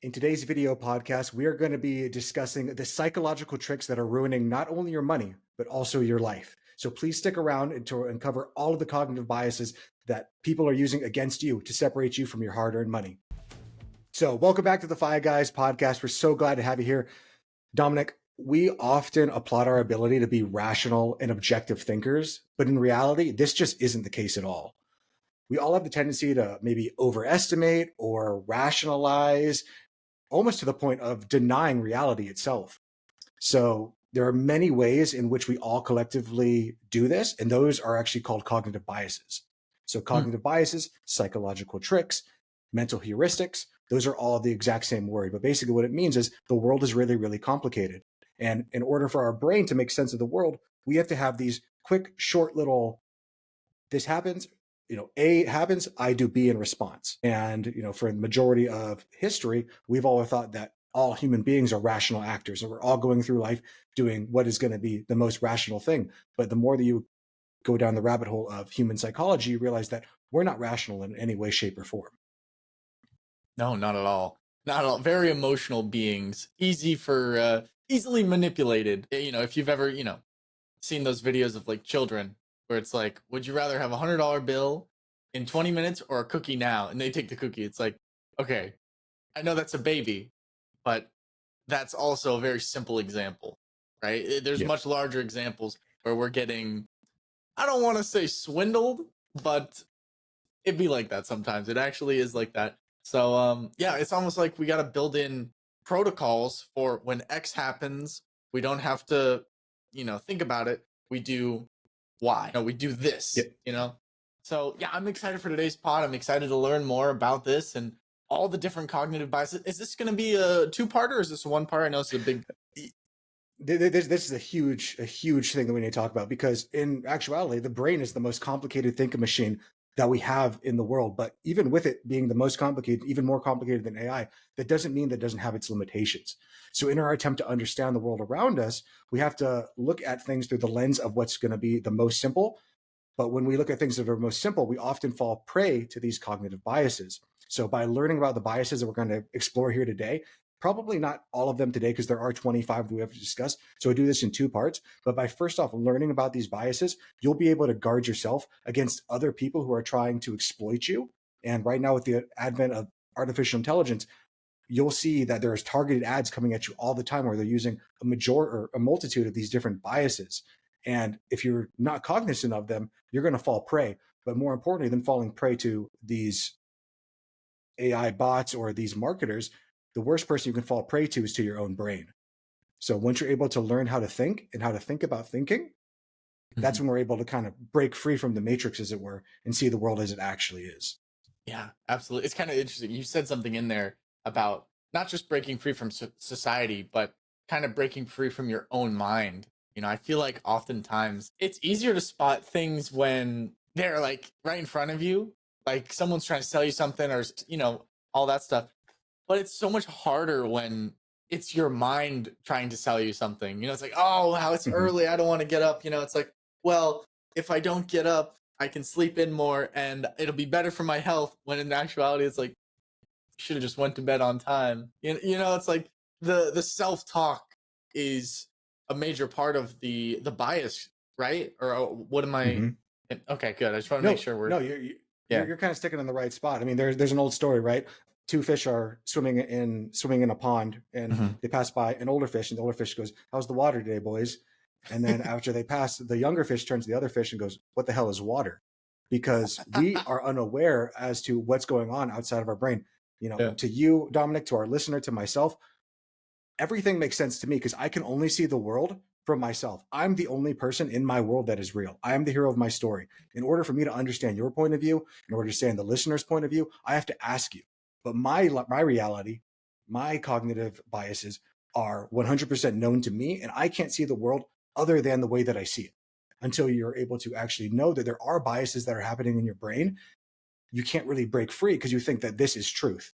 In today's video podcast, we are going to be discussing the psychological tricks that are ruining not only your money, but also your life. So please stick around to uncover all of the cognitive biases that people are using against you to separate you from your hard earned money. So, welcome back to the Fi Guys podcast. We're so glad to have you here. Dominic, we often applaud our ability to be rational and objective thinkers, but in reality, this just isn't the case at all. We all have the tendency to maybe overestimate or rationalize almost to the point of denying reality itself. So there are many ways in which we all collectively do this, and those are actually called cognitive biases. So cognitive biases, psychological tricks, mental heuristics, those are all the exact same word. But basically what it means is the world is really, really complicated. And in order for our brain to make sense of the world, we have to have these quick, short little, this happens, A happens, I do B in response. And, for the majority of history, we've all thought that all human beings are rational actors and we're all going through life doing what is going to be the most rational thing. But the more that you go down the rabbit hole of human psychology, you realize that we're not rational in any way, shape, or form. No, not at all. Not at all. Very emotional beings, easily manipulated. If you've ever, seen those videos of like children where it's like, would you rather have $100 bill in 20 minutes or a cookie now? And they take the cookie. It's like, okay, I know that's a baby, but that's also a very simple example, right? There's Yeah. much larger examples where we're getting, I don't want to say swindled, but it'd be like that sometimes. It actually is like that. So yeah, it's almost like we got to build in protocols for when X happens. We don't have to, think about it. We do Y. No, we do Yeah. this. So yeah, I'm excited for today's pod. I'm excited to learn more about this and all the different cognitive biases. Is this going to be a two-parter or is this one part? I know it's a big. This is a huge thing that we need to talk about, because in actuality, the brain is the most complicated thinking machine that we have in the world. But even with it being the most complicated, even more complicated than AI, that doesn't mean that it doesn't have its limitations. So in our attempt to understand the world around us, we have to look at things through the lens of what's going to be the most simple. But when we look at things that are most simple, we often fall prey to these cognitive biases. So by learning about the biases that we're going to explore here today, probably not all of them today because there are 25 that we have to discuss. So I do this in two parts. But by first off learning about these biases, you'll be able to guard yourself against other people who are trying to exploit you. And right now, with the advent of artificial intelligence, you'll see that there's targeted ads coming at you all the time where they're using a multitude of these different biases. And if you're not cognizant of them, you're going to fall prey. But more importantly than falling prey to these AI bots or these marketers, the worst person you can fall prey to is to your own brain. So once you're able to learn how to think and how to think about thinking, that's when we're able to kind of break free from the matrix, as it were, and see the world as it actually is. Yeah, absolutely. It's kind of interesting. You said something in there about not just breaking free from society, but kind of breaking free from your own mind. I feel like oftentimes it's easier to spot things when they're like right in front of you, like someone's trying to sell you something or, all that stuff. But it's so much harder when it's your mind trying to sell you something. It's like, oh, wow, it's early. I don't want to get up. It's like, well, if I don't get up, I can sleep in more and it'll be better for my health. When in actuality, it's like, you should have just went to bed on time. It's like the self-talk is a major part of the bias, right? Or what am I? Okay, good. I just want to make sure we're. No, you're kind of sticking in the right spot. I mean, there's an old story, right? Two fish are swimming in a pond, and they pass by an older fish, and the older fish goes, "How's the water today, boys?" And then after they pass, the younger fish turns to the other fish and goes, "What the hell is water?" Because we are unaware as to what's going on outside of our brain. To you, Dominic, to our listener, to myself, everything makes sense to me because I can only see the world from myself. I'm the only person in my world that is real. I am the hero of my story. In order for me to understand your point of view, in order to understand the listener's point of view, I have to ask you. But my reality, my cognitive biases are 100% known to me, and I can't see the world other than the way that I see it. Until you're able to actually know that there are biases that are happening in your brain, you can't really break free because you think that this is truth.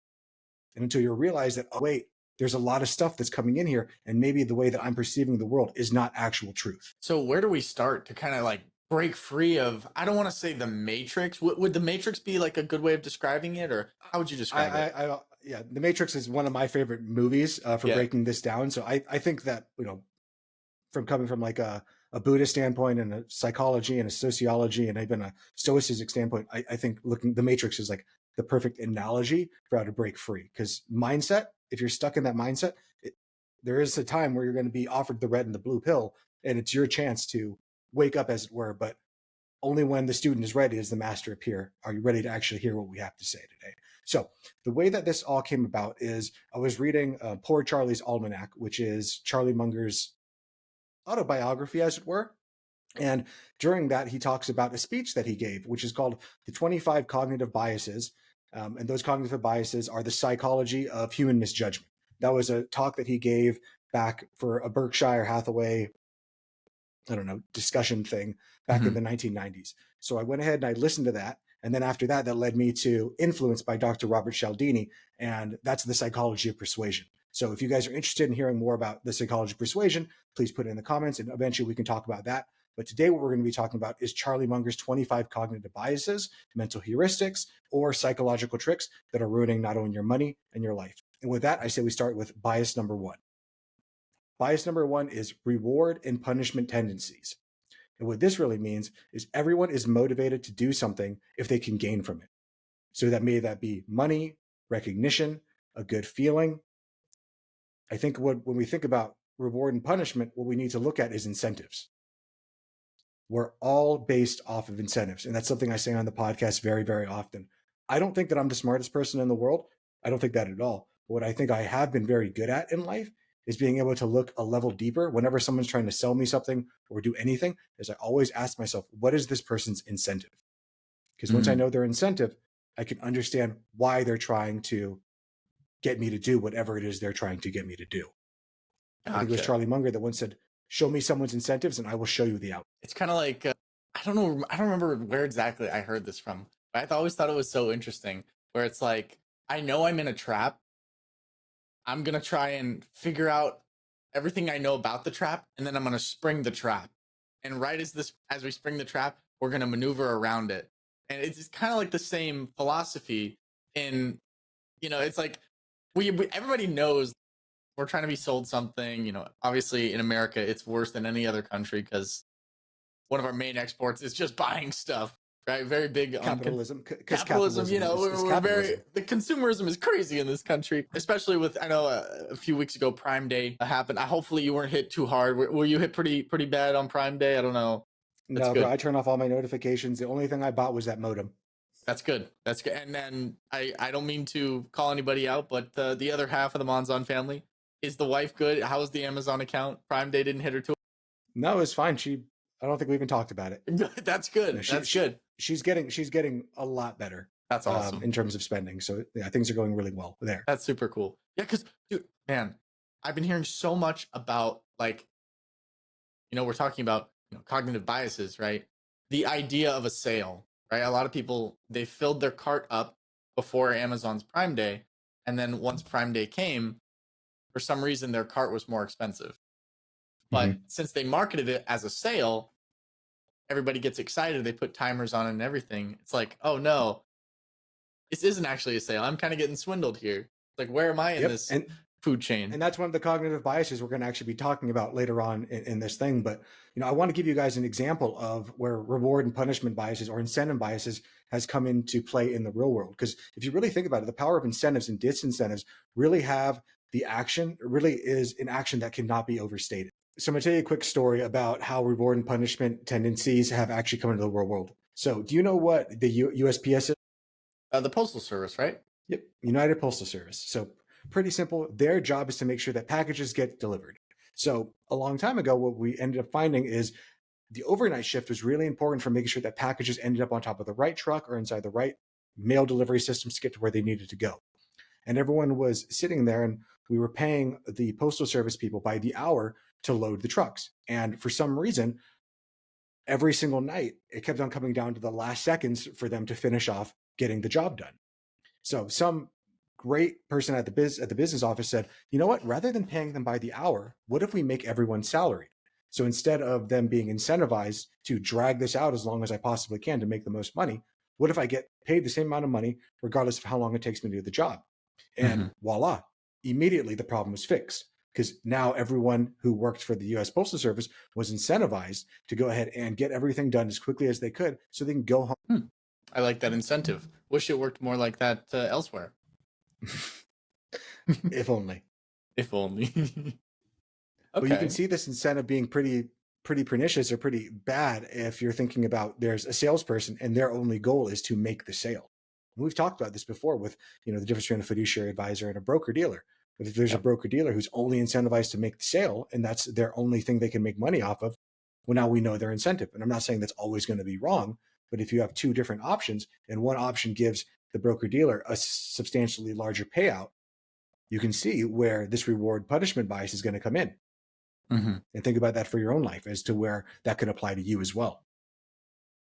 And until you realize that, oh, wait, there's a lot of stuff that's coming in here, and maybe the way that I'm perceiving the world is not actual truth. So where do we start to kind of like break free of, I don't want to say the matrix. Would the matrix be like a good way of describing it, or how would you describe it? Yeah, The Matrix is one of my favorite movies for Yeah. breaking this down. So I think that, from coming from like a Buddhist standpoint and a psychology and a sociology and even a stoicism standpoint, I think looking the Matrix is like the perfect analogy for how to break free. Because mindset, if you're stuck in that mindset, there is a time where you're going to be offered the red and the blue pill, and it's your chance to wake up, as it were. But only when the student is ready does the master appear. Are you ready to actually hear what we have to say today? So the way that this all came about is I was reading Poor Charlie's Almanac, which is Charlie Munger's autobiography, as it were. And during that, he talks about a speech that he gave, which is called The 25 Cognitive Biases. And those cognitive biases are the psychology of human misjudgment. That was a talk that he gave back for a Berkshire Hathaway, I don't know, discussion thing back in Mhm. the 1990s. So I went ahead and I listened to that. And then after that, that led me to Influence by Dr. Robert Cialdini. And that's the psychology of persuasion. So if you guys are interested in hearing more about the psychology of persuasion, please put it in the comments and eventually we can talk about that. But today, what we're going to be talking about is Charlie Munger's 25 cognitive biases, mental heuristics, or psychological tricks that are ruining not only your money and your life. And with that, I say we start with bias number one. Bias number one is reward and punishment tendencies. And what this really means is everyone is motivated to do something if they can gain from it. So that be money, recognition, a good feeling. I think when we think about reward and punishment, what we need to look at is incentives. We're all based off of incentives. And that's something I say on the podcast very, very often. I don't think that I'm the smartest person in the world. I don't think that at all. But what I think I have been very good at in life is being able to look a level deeper whenever someone's trying to sell me something or do anything, is I always ask myself, what is this person's incentive? Because once I Mm. know their incentive, I can understand why they're trying to get me to do whatever it is they're trying to get me to do. I think it was Gotcha. Charlie Munger that once said, show me someone's incentives and I will show you the out. It's kind of like I don't know. I don't remember where exactly I heard this from, but always thought it was so interesting. Where it's like I know I'm in a trap. I'm gonna try and figure out everything I know about the trap, and then I'm gonna spring the trap. And right as we spring the trap, we're gonna maneuver around it. And it's kind of like the same philosophy. In it's like we everybody knows we're trying to be sold something. Obviously in America, it's worse than any other country because one of our main exports is just buying stuff, right? Very big on Capitalism, because capitalism. capitalism is We're very, capitalism. the consumerism is crazy in this country, especially with, I know a few weeks ago, Prime Day happened. Hopefully you weren't hit too hard. Were you hit pretty bad on Prime Day? I don't know. That's No, bro, good. I turn off all my notifications. The only thing I bought was that modem. That's good. That's good. And then I don't mean to call anybody out, but the other half of the Monzon family, is the wife good? How's the Amazon account? Prime Day didn't hit her too. No, it's fine. I don't think we even talked about it. That's No, good. That's good. she's getting a lot better That's awesome. in terms of spending. So yeah, things are going really well there. That's super cool. Yeah, because dude, man, I've been hearing so much about, like, we're talking about cognitive biases, right? The idea of a sale, right? A lot of people, they filled their cart up before Amazon's Prime Day, and then once Prime Day came, for some reason their cart was more expensive. But Mhm. since they marketed it as a sale, everybody gets excited. They put timers on it and everything. It's like, oh no, this isn't actually a sale. I'm kind of getting swindled here. Like, where am I in Yep, this food chain? and that's one of the cognitive biases we're going to actually be talking about later on in this thing. But I want to give you guys an example of where reward and punishment biases or incentive biases has come into play in the real world. Because if you really think about it, the power of incentives and disincentives really have the action. It really is an action that cannot be overstated. So I'm going to tell you a quick story about how reward and punishment tendencies have actually come into the real world. So do you know what the USPS is? The Postal Service, right? Yep, United Postal Service. So pretty simple. Their job is to make sure that packages get delivered. So a long time ago, what we ended up finding is the overnight shift was really important for making sure that packages ended up on top of the right truck or inside the right mail delivery systems to get to where they needed to go. And everyone was sitting there and we were paying the postal service people by the hour to load the trucks. And for some reason, every single night, it kept on coming down to the last seconds for them to finish off getting the job done. So some great person at the business office said, you know what? Rather than paying them by the hour, what if we make everyone salaried? So instead of them being incentivized to drag this out as long as I possibly can to make the most money, what if I get paid the same amount of money regardless of how long it takes me to do the job? And voila, immediately the problem was fixed, because now everyone who worked for the US Postal Service was incentivized to go ahead and get everything done as quickly as they could so they can go home. I like that incentive. Wish it worked more like that elsewhere. If only. If only. But you can Okay. see this incentive being pretty pernicious or pretty bad if you're thinking about there's a salesperson and their only goal is to make the sale. And we've talked about this before with, the difference between a fiduciary advisor and a broker dealer. But if there's a Yep. broker dealer who's only incentivized to make the sale and that's their only thing they can make money off of, well, now we know their incentive. And I'm not saying that's always going to be wrong, but if you have two different options and one option gives the broker dealer a substantially larger payout, you can see where this reward punishment bias is going to come in. And think about that for your own life as to where that could apply to you as well.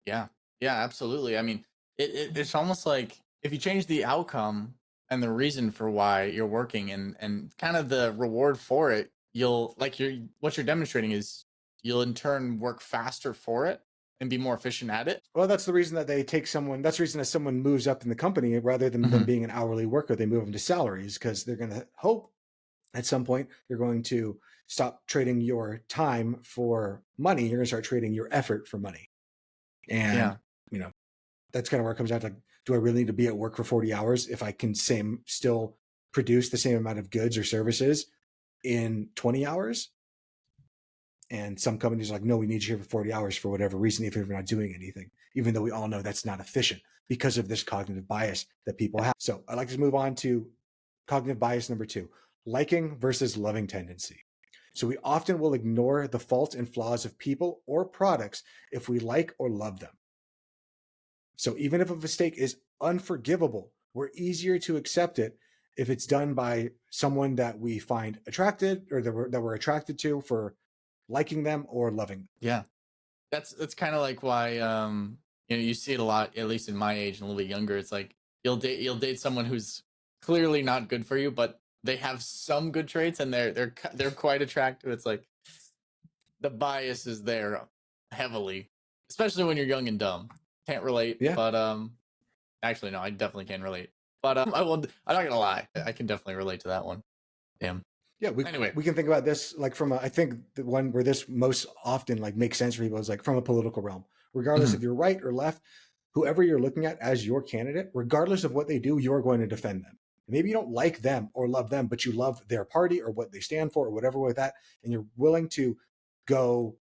Yeah. Yeah, absolutely. I mean, it's almost like if you change the outcome and the reason for why you're working and kind of the reward for it, what you're demonstrating is you'll in turn work faster for it and be more efficient at it. Well, that's the reason that they take someone, that's the reason that someone moves up in the company rather than them being an hourly worker, they move them to salaries, because they're going to hope at some point you're going to stop trading your time for money. You're going to start trading your effort for money. And, that's kind of where it comes down to, like, do I really need to be at work for 40 hours if I can still produce the same amount of goods or services in 20 hours? And some companies are like, no, we need you here for 40 hours for whatever reason, if you're not doing anything, even though we all know that's not efficient because of this cognitive bias that people have. So I'd like to move on to cognitive bias number 2, liking versus loving tendency. So we often will ignore the faults and flaws of people or products if we like or love them. So even if a mistake is unforgivable, we're easier to accept it if it's done by someone that we find attracted or that we're attracted to for liking them or loving them. Yeah. That's kind of like why you see it a lot, at least in my age and a little bit younger. It's like you'll date someone who's clearly not good for you, but they have some good traits and they're quite attractive. It's like the bias is there heavily, especially when you're young and dumb. Can't relate, Yeah. but actually no, I definitely can relate. But I'm not gonna lie, I can definitely relate to that one. Damn. Yeah, we can think about this like from I think the one where this most often like makes sense for people is like from a political realm. Regardless if you're right or left, whoever you're looking at as your candidate, regardless of what they do, you're going to defend them. Maybe you don't like them or love them, but you love their party or what they stand for or whatever with that, and you're willing to go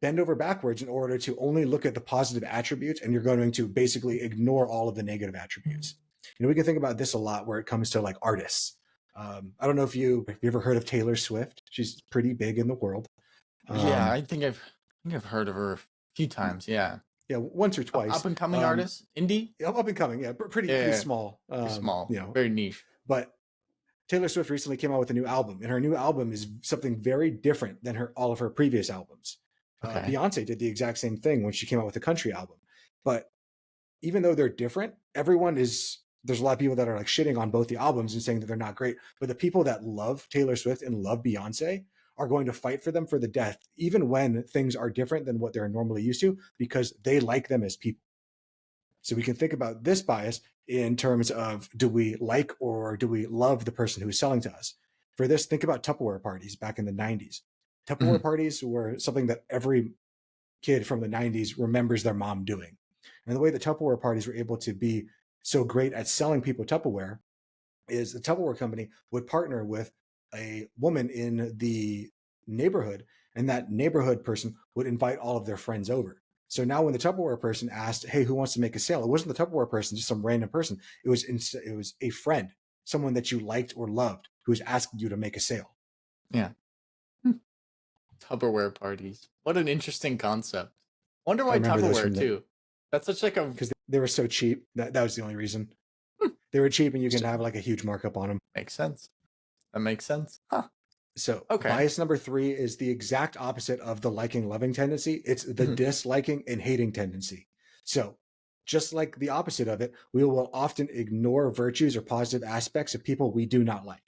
bend over backwards in order to only look at the positive attributes, and you're going to basically ignore all of the negative attributes. We can think about this a lot where it comes to like artists. I don't know if you ever heard of Taylor Swift. She's pretty big in the world. Yeah, I think I've heard of her a few times. Yeah, once or twice. Up and coming artist, indie. Up and coming, yeah, pretty small. Small, very niche. But Taylor Swift recently came out with a new album, and her new album is something very different than all of her previous albums. Okay. Beyonce did the exact same thing when she came out with a country album. But even though they're different, there's a lot of people that are like shitting on both the albums and saying that they're not great. But the people that love Taylor Swift and love Beyonce are going to fight for them for the death, even when things are different than what they're normally used to, because they like them as people. So we can think about this bias in terms of, do we like or do we love the person who is selling to us? For this, think about Tupperware parties back in the 90s. Tupperware parties were something that every kid from the 90s remembers their mom doing. And the way the Tupperware parties were able to be so great at selling people Tupperware is the Tupperware company would partner with a woman in the neighborhood, and that neighborhood person would invite all of their friends over. So now when the Tupperware person asked, hey, who wants to make a sale? It wasn't the Tupperware person, just some random person. It was a friend, someone that you liked or loved, who was asking you to make a sale. Yeah. Tupperware parties. What an interesting concept. Wonder why Tupperware too. That's such like because they were so cheap. That was the only reason. They were cheap, and you can have like a huge markup on them. Makes sense. That makes sense. Huh. So bias number 3 is the exact opposite of the liking loving tendency. It's the disliking and hating tendency. So just like the opposite of it, we will often ignore virtues or positive aspects of people we do not like.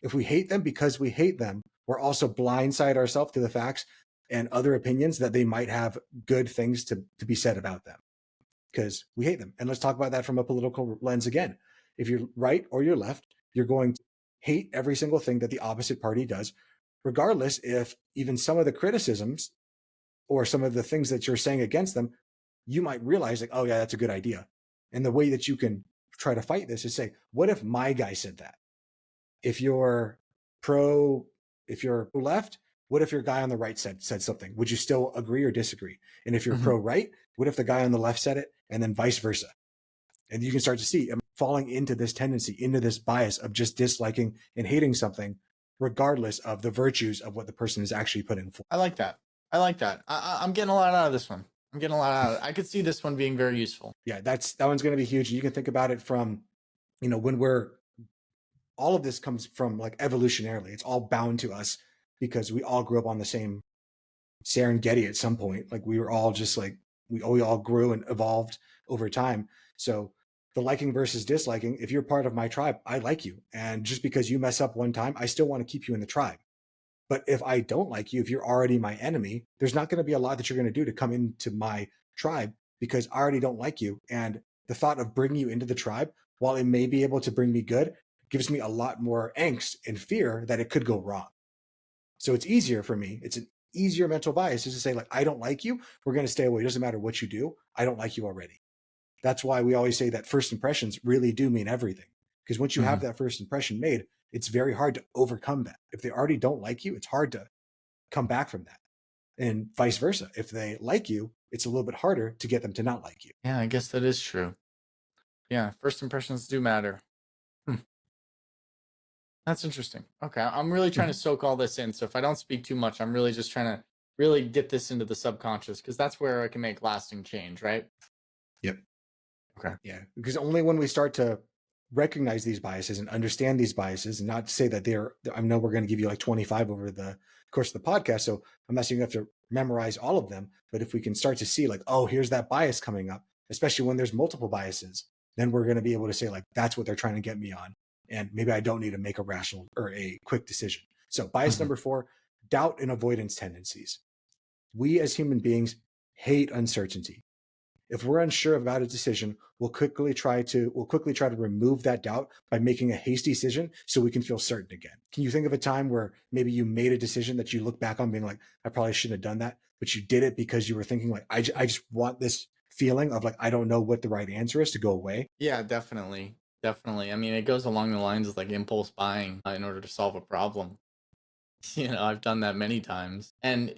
If we hate them because we hate them, we're also blindside ourselves to the facts and other opinions that they might have good things to be said about them, because we hate them. And let's talk about that from a political lens again. If you're right or you're left, you're going to hate every single thing that the opposite party does, regardless if even some of the criticisms or some of the things that you're saying against them, you might realize like, oh yeah, that's a good idea. And the way that you can try to fight this is say, what if my guy said that? If you're pro, if you're left, what if your guy on the right said something? Would you still agree or disagree? And if you're Mhm. pro right, what if the guy on the left said it, and then vice versa? And you can start to see am I falling into this tendency, into this bias of just disliking and hating something, regardless of the virtues of what the person is actually putting forth. I like that. I like that. I'm getting a lot out of this one. I'm getting a lot out of it. I could see this one being very useful. Yeah, that one's going to be huge. You can think about it from, when we're all of this comes from like evolutionarily. It's all bound to us because we all grew up on the same Serengeti at some point. Like we were all just like we all grew and evolved over time. So the liking versus disliking, if you're part of my tribe, I like you. And just because you mess up one time, I still want to keep you in the tribe. But if I don't like you, if you're already my enemy, there's not going to be a lot that you're going to do to come into my tribe because I already don't like you. And the thought of bringing you into the tribe, while it may be able to bring me good, gives me a lot more angst and fear that it could go wrong. So it's easier for me. It's an easier mental bias is to say, like, I don't like you. We're going to stay away. It doesn't matter what you do. I don't like you already. That's why we always say that first impressions really do mean everything. Because once you have Mhm. that first impression made, it's very hard to overcome that. If they already don't like you, it's hard to come back from that. And vice versa. If they like you, it's a little bit harder to get them to not like you. Yeah, I guess that is true. Yeah, first impressions do matter. Hmm. That's interesting. Okay, I'm really trying to Mhm. soak all this in. So if I don't speak too much, I'm really just trying to really get this into the subconscious because that's where I can make lasting change, right? Yep. Okay. Yeah, because only when we start to recognize these biases and understand these biases, and not to say that I know we're going to give you like 25 over the course of the podcast, so I'm not saying you have to memorize all of them, but if we can start to see like, oh, here's that bias coming up, especially when there's multiple biases, then we're going to be able to say like, that's what they're trying to get me on, and maybe I don't need to make a rational or a quick decision. So bias Mhm. number 4, doubt and avoidance tendencies. We as human beings hate uncertainty. If we're unsure about a decision, we'll quickly try to remove that doubt by making a hasty decision so we can feel certain again. Can you think of a time where maybe you made a decision that you look back on being like, I probably shouldn't have done that, but you did it because you were thinking like, I just want this feeling of like, I don't know what the right answer is to go away? Yeah, definitely. Definitely. I mean, it goes along the lines of like impulse buying in order to solve a problem. I've done that many times. And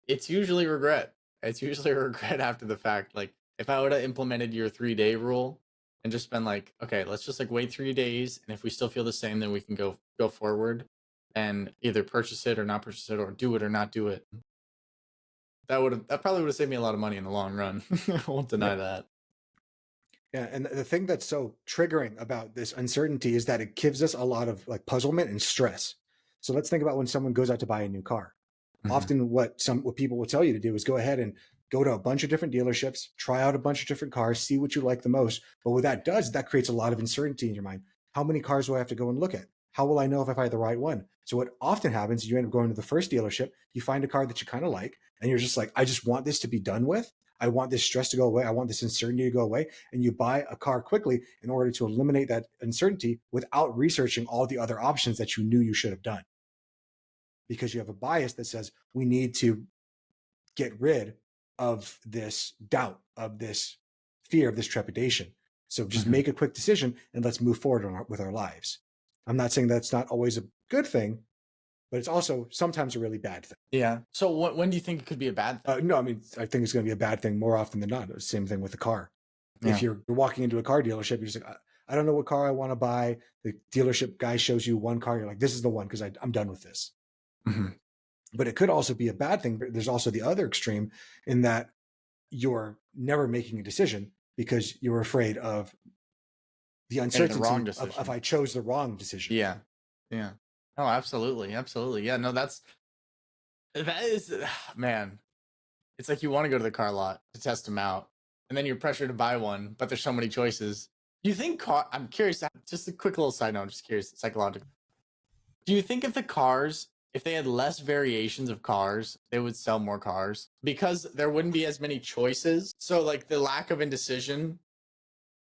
it's usually regret. It's usually regret after the fact. Like if I would have implemented your 3-day rule and just been like, okay, let's just like wait 3 days, and if we still feel the same, then we can go forward and either purchase it or not purchase it or do it or not do it. That probably would have saved me a lot of money in the long run. I won't deny Yep. that. Yeah, and the thing that's so triggering about this uncertainty is that it gives us a lot of like puzzlement and stress. So let's think about when someone goes out to buy a new car. Mhm. Often what people will tell you to do is go ahead and go to a bunch of different dealerships, try out a bunch of different cars, see what you like the most. But what that does, that creates a lot of uncertainty in your mind. How many cars do I have to go and look at? How will I know if I find the right one? So what often happens, you end up going to the first dealership, you find a car that you kind of like, and you're just like, I just want this to be done with. I want this stress to go away. I want this uncertainty to go away. And you buy a car quickly in order to eliminate that uncertainty without researching all the other options that you knew you should have done. Because you have a bias that says we need to get rid of this doubt, of this fear, of this trepidation. So just Mhm. make a quick decision and let's move forward with our lives. I'm not saying that's not always a good thing, but it's also sometimes a really bad thing. Yeah. So when do you think it could be a bad thing? No, I mean, I think it's going to be a bad thing more often than not. Same thing with the car. If Yeah. you're walking into a car dealership, you're just like, I don't know what car I want to buy. The dealership guy shows you one car. You're like, this is the one because I'm done with this. Mhm. But it could also be a bad thing. But there's also the other extreme in that you're never making a decision because you're afraid of the Making the wrong uncertainty of if decision. I chose the wrong decision. Yeah. Yeah. Oh, absolutely. Absolutely. Yeah. No, that is, man. It's like you want to go to the car lot to test them out, and then you're pressured to buy one, but there's so many choices. Do you think I'm curious, just a quick little side note, I'm just curious, psychological. Do you think if they had less variations of cars, they would sell more cars because there wouldn't be as many choices? So like the lack of indecision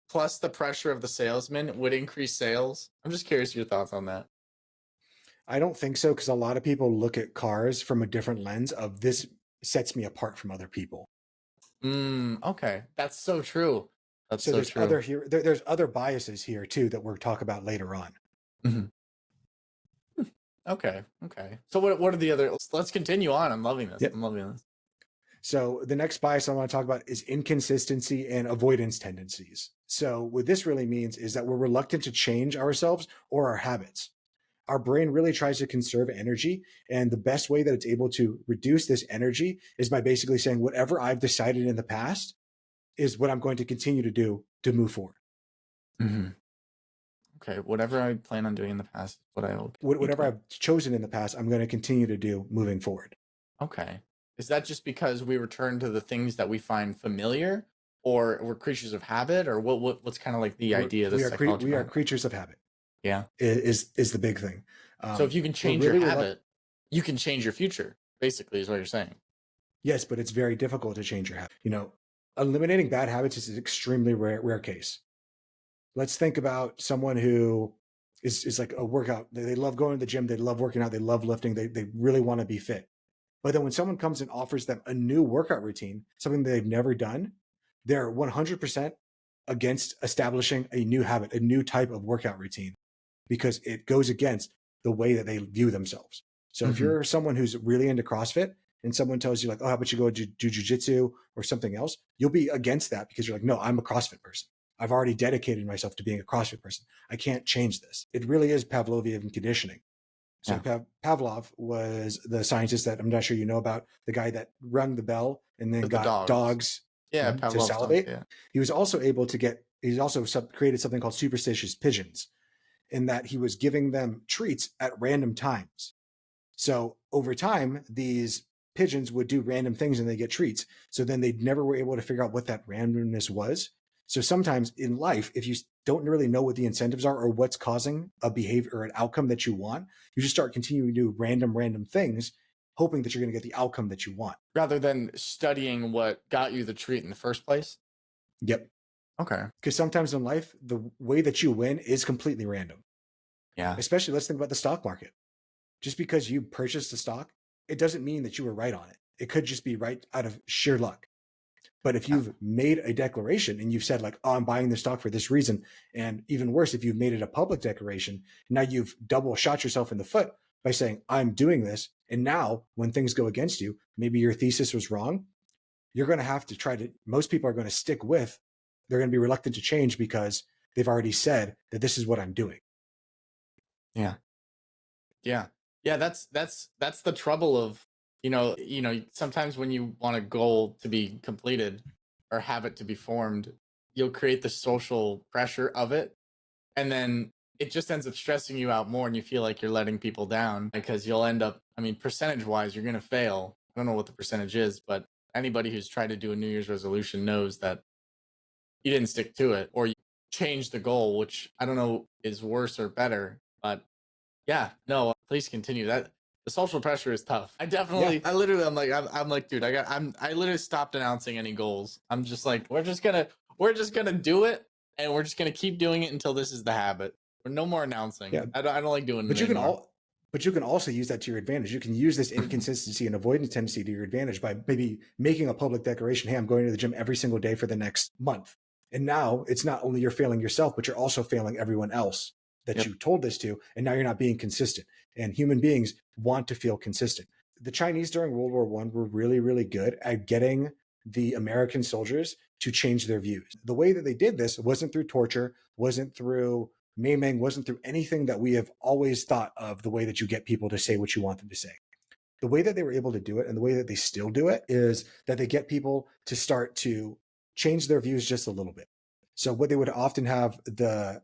plus the pressure of the salesman would increase sales? I'm just curious your thoughts on that. I don't think so, because a lot of people look at cars from a different lens of this sets me apart from other people. Okay. That's so true. That's So so there's true. there's other biases here too that we'll talk about later on. Mhm. Okay. Okay. So what are the other? Let's continue on. I'm loving this. Yep. I'm loving this. So the next bias I want to talk about is inconsistency and avoidance tendencies. So what this really means is that we're reluctant to change ourselves or our habits. Our brain really tries to conserve energy, and the best way that it's able to reduce this energy is by basically saying whatever I've decided in the past is what I'm going to continue to do to move forward. Mhm. Okay. Whatever I plan on doing in the past is what I will continue Whatever doing. I've chosen in the past, I'm going to continue to do moving forward. Okay. Is that just because we return to the things that we find familiar, or we're creatures of habit, or what's kind of like the idea, the psychology We are behind that? creatures of habit. Yeah. Is the big thing. So if you can We're change your really reluctant. habit, you can change your future, basically, is what you're saying. Yes, but it's very difficult to change your habit. Eliminating bad habits is an extremely rare case. Let's think about someone who is like a workout. They love going to the gym. They love working out. They love lifting. They really want to be fit. But then when someone comes and offers them a new workout routine, something they've never done, they're 100% against establishing a new habit, a new type of workout routine, because it goes against the way that they view themselves. So if Mhm. you're someone who's really into CrossFit and someone tells you like, oh, how about you go do jujitsu or something else, you'll be against that because you're like, no, I'm a CrossFit person. I've already dedicated myself to being a CrossFit person. I can't change this. It really is Pavlovian conditioning. So Yeah. Pavlov was the scientist that I'm not sure you know about, the guy that rung the bell and then With the got dogs. dogs Yeah, to Pavlov's dogs. salivate. Yeah. He was also able to get, he's also created something called superstitious pigeons, in that he was giving them treats at random times. So over time, these pigeons would do random things and they get treats. So then they never were able to figure out what that randomness was. So sometimes in life, if you don't really know what the incentives are or what's causing a behavior or an outcome that you want, you just start continuing to do random things, hoping that you're going to get the outcome that you want. Rather than studying what got you the treat in the first place. Yep. Okay. Because sometimes in life, the way that you win is completely random. Yeah. Especially, let's think about the stock market. Just because you purchased a stock, it doesn't mean that you were right on it. It could just be right out of sheer luck. But if Yeah. you've made a declaration and you've said like, oh, I'm buying this stock for this reason, and even worse, if you've made it a public declaration, now you've double shot yourself in the foot by saying, I'm doing this. And now when things go against you, maybe your thesis was wrong. You're going to have to most people are going to stick with, they're going to be reluctant to change because they've already said that this is what I'm doing. Yeah. Yeah. Yeah, that's the trouble of, sometimes when you want a goal to be completed or habit to be formed, you'll create the social pressure of it, and then it just ends up stressing you out more and you feel like you're letting people down because you'll end up, I mean, percentage wise, you're going to fail. I don't know what the percentage is, but anybody who's tried to do a New Year's resolution knows that you didn't stick to it or you changed the goal, which I don't know is worse or better, but yeah, no, please continue. That the social pressure is tough. Yeah. I literally, I'm like, dude, I literally stopped announcing any goals. I'm just like, we're just gonna do it, and we're just gonna keep doing it until this is the habit. No more announcing. Yeah. I don't like doing But it you can anymore. all but you can also use that to your advantage. You can use this inconsistency and avoidance tendency to your advantage by maybe making a public declaration, hey, I'm going to the gym every single day for the next month. And now it's not only you're failing yourself, but you're also failing everyone else that Yep. you told this to. And now you're not being consistent. And human beings want to feel consistent. The Chinese during World War I were really, really good at getting the American soldiers to change their views. The way that they did this wasn't through torture, wasn't through Mei wasn't through anything that we have always thought of the way that you get people to say what you want them to say. The way that they were able to do it and the way that they still do it is that they get people to start to change their views just a little bit. So what they would often have the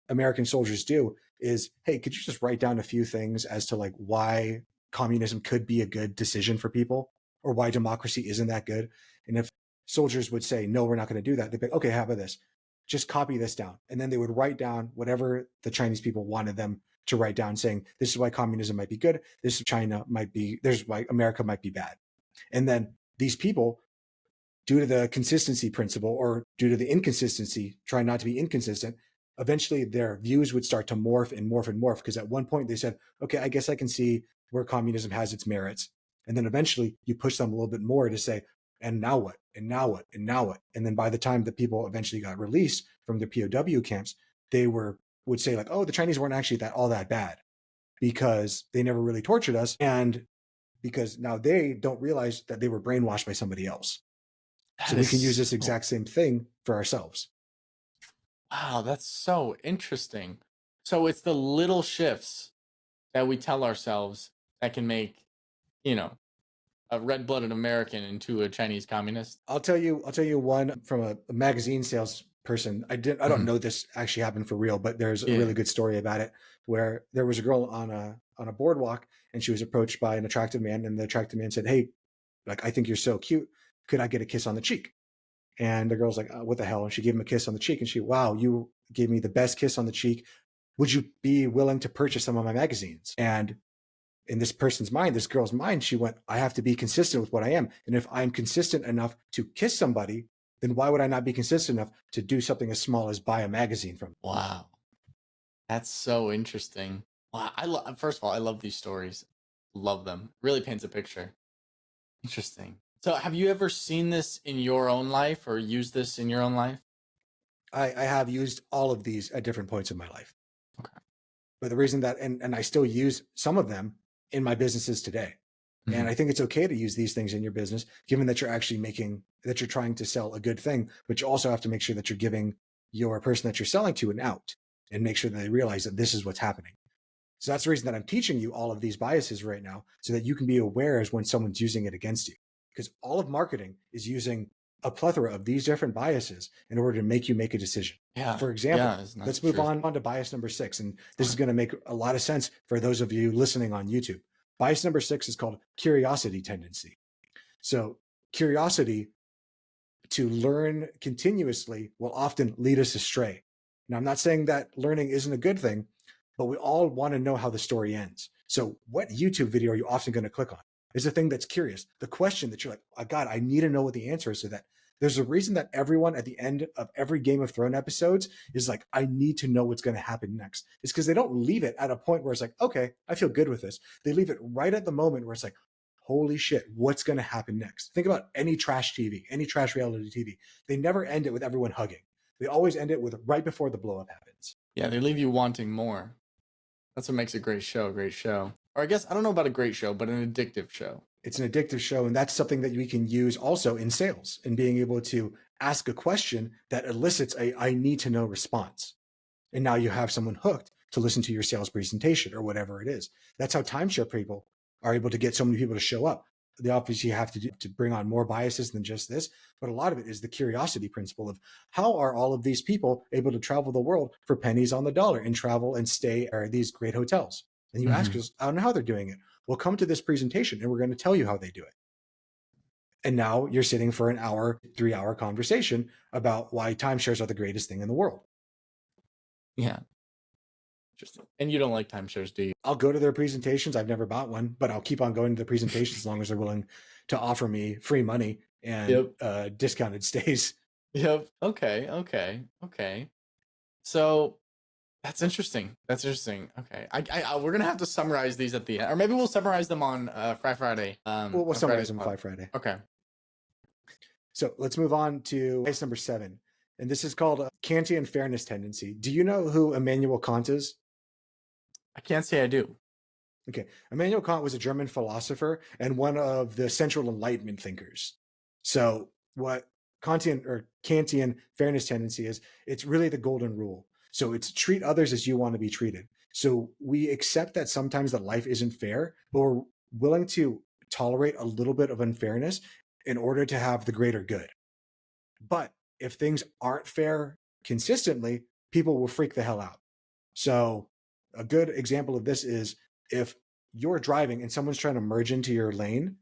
American soldiers do is, hey, could you just write down a few things as to like why communism could be a good decision for people or why democracy isn't that good? And if soldiers would say, no, we're not going to do that, they'd be, okay, how about this? Just copy this down. And then they would write down whatever the Chinese people wanted them to write down, saying, this is why communism might be good. This is why America might be bad. And then these people due to the consistency principle or due to the inconsistency, trying not to be inconsistent, eventually their views would start to morph and morph and morph. Because at one point they said, okay, I guess I can see where communism has its merits. And then eventually you push them a little bit more to say, and now what? And now what? And now what? And then by the time the people eventually got released from their POW camps, they would say like, oh, the Chinese weren't actually all that bad because they never really tortured us. And because now they don't realize that they were brainwashed by somebody else. That So we is can use this so, exact same thing for ourselves. wow, that's so interesting. So it's the little shifts that we tell ourselves that can make, you know, a red-blooded American into a Chinese communist. I'll tell you one from a magazine salesperson. I don't Mhm. know this actually happened for real, but there's a Yeah. really good story about it where there was a girl on a boardwalk and she was approached by an attractive man, and the attractive man said, "Hey, like I think you're so cute. Could I get a kiss on the cheek?" And the girl's like, "What the hell?" And she gave him a kiss on the cheek, and "Wow, you gave me the best kiss on the cheek. Would you be willing to purchase some of my magazines?" And in this person's mind, this girl's mind, she went, I have to be consistent with what I am. And if I'm consistent enough to kiss somebody, then why would I not be consistent enough to do something as small as buy a magazine from them? Wow. That's so interesting. Wow. First of all, I love these stories. Love them. Really paints a picture. Interesting. So have you ever seen this in your own life or used this in your own life? I have used all of these at different points in my life. Okay. But the reason that, and I still use some of them in my businesses today. And Mhm. I think it's okay to use these things in your business, given that you're actually that you're trying to sell a good thing, but you also have to make sure that you're giving your person that you're selling to an out and make sure that they realize that this is what's happening. So that's the reason that I'm teaching you all of these biases right now, so that you can be aware as when someone's using it against you. Because all of marketing is using a plethora of these different biases in order to make you make a decision. Yeah. For example, Yeah, isn't that the let's move truth? on to bias number 6. And this is Okay. going to make a lot of sense for those of you listening on YouTube. Bias number 6 is called curiosity tendency. So, curiosity to learn continuously will often lead us astray. Now, I'm not saying that learning isn't a good thing, but we all want to know how the story ends. So, what YouTube video are you often going to click on? Is the thing that's curious, the question that you're like, oh, God, I need to know what the answer is to that. There's a reason that everyone at the end of every Game of Thrones episodes is like, I need to know what's going to happen next. It's because they don't leave it at a point where it's like, okay, I feel good with this. They leave it right at the moment where it's like, holy shit, what's going to happen next? Think about any trash TV, any trash reality TV. They never end it with everyone hugging. They always end it with right before the blow up happens. Yeah, they leave you wanting more. That's what makes a great show, Or I guess I don't know about a great show, but an addictive show. It's an addictive show, and that's something that we can use also in sales and being able to ask a question that elicits a I need to know response. And now you have someone hooked to listen to your sales presentation or whatever it is. That's how timeshare people are able to get so many people to show up. They obviously have to bring on more biases than just this, but a lot of it is the curiosity principle of how are all of these people able to travel the world for pennies on the dollar and travel and stay at these great hotels. And you ask Mhm. us, I don't know how they're doing it. Well, come to this presentation and we're going to tell you how they do it. And now you're sitting for an hour, 3 hour conversation about why timeshares are the greatest thing in the world. Yeah. Interesting. And you don't like timeshares, do you? I'll go to their presentations. I've never bought one, but I'll keep on going to the presentations as long as they're willing to offer me free money and Yep. discounted stays. Yep. Okay. Okay. Okay. So that's interesting. That's interesting. Okay. We're gonna have to summarize these at the end, or maybe we'll summarize them on Fry Friday. We'll On summarize Friday's them pod. 5 Friday. Okay. So let's move on to bias number 7. And this is called Kantian fairness tendency. Do you know who Immanuel Kant is? I can't say I do. Okay. Immanuel Kant was a German philosopher and one of the central Enlightenment thinkers. So, what Kantian fairness tendency is, it's really the golden rule. So, it's treat others as you want to be treated. So, we accept that sometimes that life isn't fair, but we're willing to tolerate a little bit of unfairness in order to have the greater good. But if things aren't fair consistently, people will freak the hell out. So, a good example of this is if you're driving and someone's trying to merge into your lane,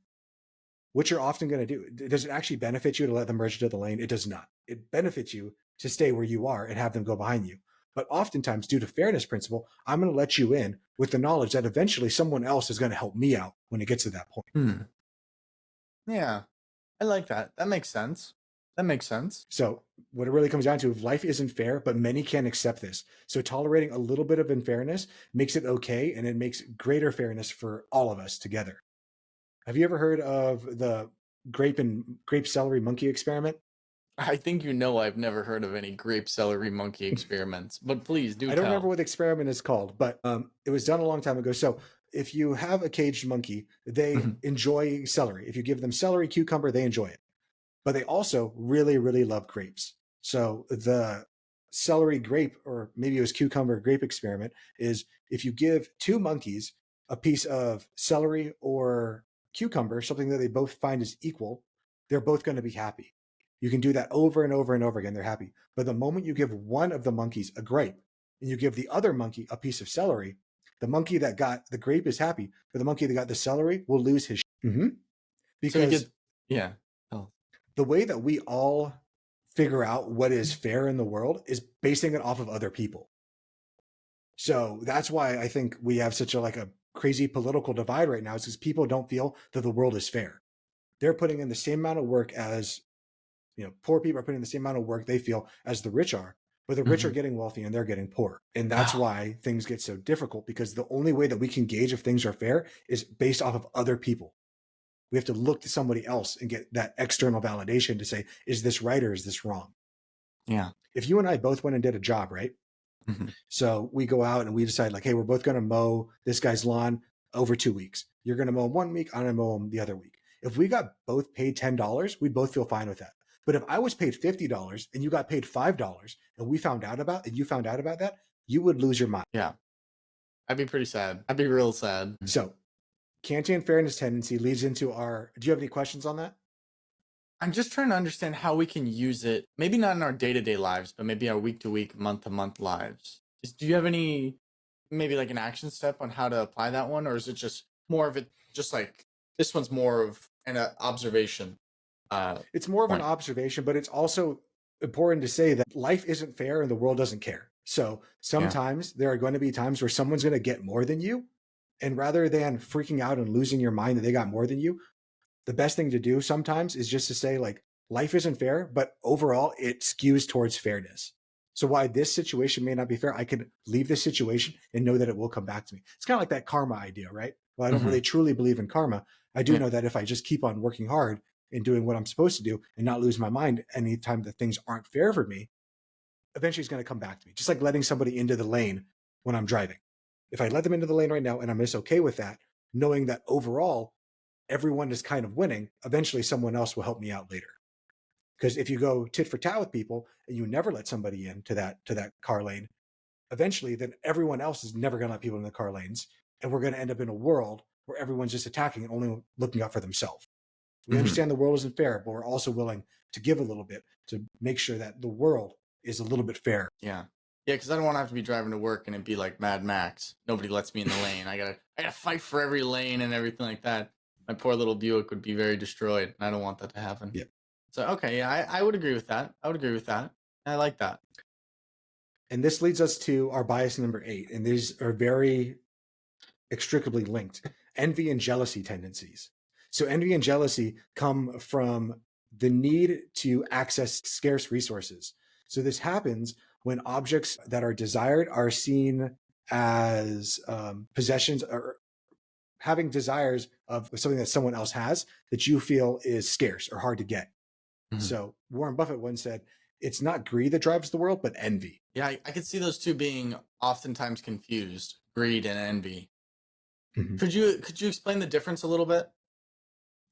what you're often going to do, does it actually benefit you to let them merge into the lane? It does not. It benefits you to stay where you are and have them go behind you. But oftentimes, due to fairness principle, I'm going to let you in with the knowledge that eventually someone else is going to help me out when it gets to that point. Hmm. Yeah. I like that. That makes sense. That makes sense. So what it really comes down to, life isn't fair, but many can't accept this. So tolerating a little bit of unfairness makes it okay, and it makes greater fairness for all of us together. Have you ever heard of the grape celery monkey experiment? I think I've never heard of any grape celery monkey experiments, but please do I don't remember tell. what the experiment is called, but it was done a long time ago. So if you have a caged monkey, they Mhm. enjoy celery. If you give them celery, cucumber, they enjoy it. But they also really, really love grapes. So the celery grape, or maybe it was cucumber grape experiment, is if you give two monkeys a piece of celery or cucumber, something that they both find is equal, they're both going to be happy. You can do that over and over and over again. They're happy. But the moment you give one of the monkeys a grape and you give the other monkey a piece of celery, the monkey that got the grape is happy, but the monkey that got the celery will lose his. So you Because get, yeah. Oh, the way that we all figure out what is fair in the world is basing it off of other people. So that's why I think we have such a crazy political divide right now, is because people don't feel that the world is fair. They're putting in the same amount of work as, poor people are putting in the same amount of work they feel as the rich are, but the rich are mhm. getting wealthy and they're getting poor. And that's Oh, why things get so difficult, because the only way that we can gauge if things are fair is based off of other people. We have to look to somebody else and get that external validation to say, is this right or is this wrong? yeah. If you and I both went and did a job, right? Mhm. So we go out and we decide, like, hey, we're both going to mow this guy's lawn over 2 weeks. You're going to mow him 1 week, I'm going to mow him the other week. If we got both paid $10, we both feel fine with that. But if I was paid $50 and you got paid $5 and you found out about that, you would lose your mind. Yeah. I'd be pretty sad. I'd be real sad. So Kantian fairness tendency leads into our, do you have any questions on that? I'm just trying to understand how we can use it, maybe not in our day to day lives, but maybe our week to week, month to month lives. Do you have any, maybe like an action step on how to apply that one? Or is it just more of it, just like this one's more of an observation It's more of an point? observation, but it's also important to say that life isn't fair and the world doesn't care. So Yeah. sometimes there are going to be times where someone's going to get more than you. And rather than freaking out and losing your mind that they got more than you, the best thing to do sometimes is just to say, like, life isn't fair, but overall it skews towards fairness. So why this situation may not be fair, I could leave this situation and know that it will come back to me. It's kind of like that karma idea, right? Well, I don't Hmm. really truly believe in karma. I do Yeah. know that if I just keep on working hard and doing what I'm supposed to do and not lose my mind anytime that things aren't fair for me, eventually it's going to come back to me. Just like letting somebody into the lane when I'm driving. If I let them into the lane right now and I'm just okay with that, knowing that overall everyone is kind of winning, eventually someone else will help me out later. Because if you go tit for tat with people and you never let somebody in to that car lane, eventually then everyone else is never going to let people in the car lanes, and we're going to end up in a world where everyone's just attacking and only looking out for themselves. We Hmm. understand the world isn't fair, but we're also willing to give a little bit to make sure that the world is a little bit fair. Yeah. Yeah, because I don't want to have to be driving to work and it'd be like Mad Max. Nobody lets me in the lane. I gotta fight for every lane and everything like that. My poor little Buick would be very destroyed. And I don't want that to happen. Yeah. So okay, yeah, I would agree with that. I would agree with that. I like that. And this leads us to our bias number 8. And these are very inextricably linked: envy and jealousy tendencies. So, envy and jealousy come from the need to access scarce resources. So, this happens when objects that are desired are seen as possessions, or having desires of something that someone else has that you feel is scarce or hard to get. Mhm. So, Warren Buffett once said, it's not greed that drives the world, but envy. Yeah, I could see those two being oftentimes confused, greed and envy. Mhm. Could you explain the difference a little bit?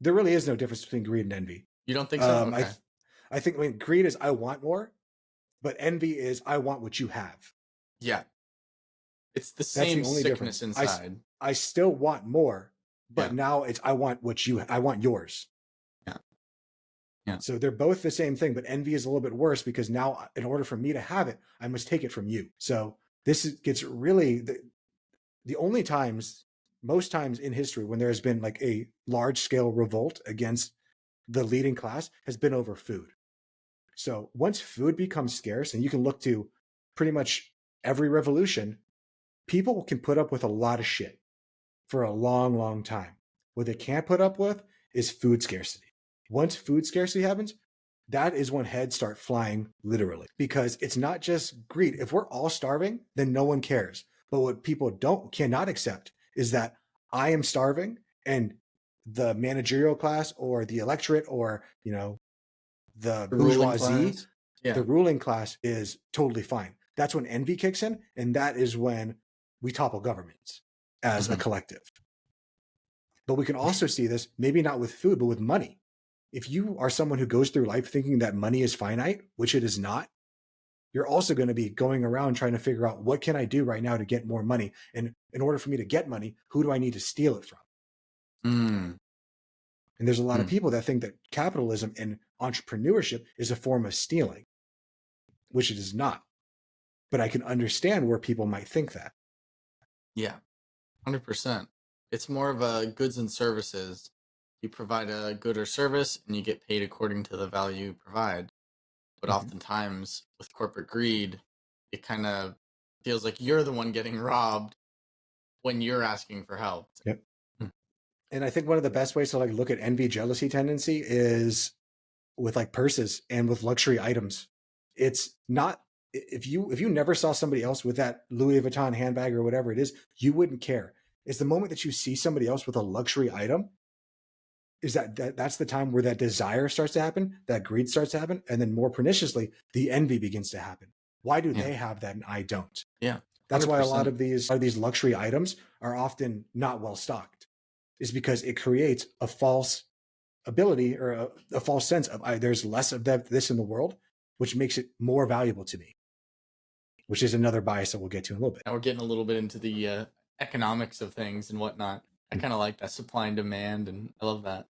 There really is no difference between greed and envy. You don't think so? Um, I, Okay. th- I think, greed is I want more, but envy is I want what you have. Yeah. It's the That's the same only sickness difference. inside. I still want more, but Yeah. now it's I want yours. Yeah. Yeah. So they're both the same thing, but envy is a little bit worse because now in order for me to have it, I must take it from you. So gets really the only times, most times in history when there has been like a large scale revolt against the leading class has been over food. So once food becomes scarce, and you can look to pretty much every revolution, people can put up with a lot of shit for a long, long time. What they can't put up with is food scarcity. Once food scarcity happens, that is when heads start flying literally, because it's not just greed. If we're all starving, then no one cares. But what people cannot accept is that I am starving and the managerial class or the electorate or, the The ruling bourgeoisie, class. the Yeah. ruling class is totally fine. That's when envy kicks in, and that is when we topple governments as a Mhm. collective. But we can also see this, maybe not with food, but with money. If you are someone who goes through life thinking that money is finite, which it is not, you're also going to be going around trying to figure out what can I do right now to get more money? And in order for me to get money, who do I need to steal it from? Mm. And there's a lot of Mm. people that think that capitalism and entrepreneurship is a form of stealing, which it is not. But I can understand where people might think that. Yeah. 100%. It's more of a goods and services. You provide a good or service and you get paid according to the value you provide. But Mhm. oftentimes with corporate greed, it kind of feels like you're the one getting robbed when you're asking for help. Yep. Mm. And I think one of the best ways to like look at envy jealousy tendency is with like purses and with luxury items. It's not, if you never saw somebody else with that Louis Vuitton handbag or whatever it is, you wouldn't care. It's the moment that you see somebody else with a luxury item, is that's the time where that desire starts to happen, that greed starts to happen, and then more perniciously, the envy begins to happen. Why do Yeah. they have that and I don't? Yeah. That's why a lot 100%. of these luxury items are often not well stocked, is because it creates a false ability or a false sense of there's less of this in the world, which makes it more valuable to me, which is another bias that we'll get to in a little bit. Now we're getting a little bit into the economics of things and whatnot. I kind of like that supply and demand, and I love that.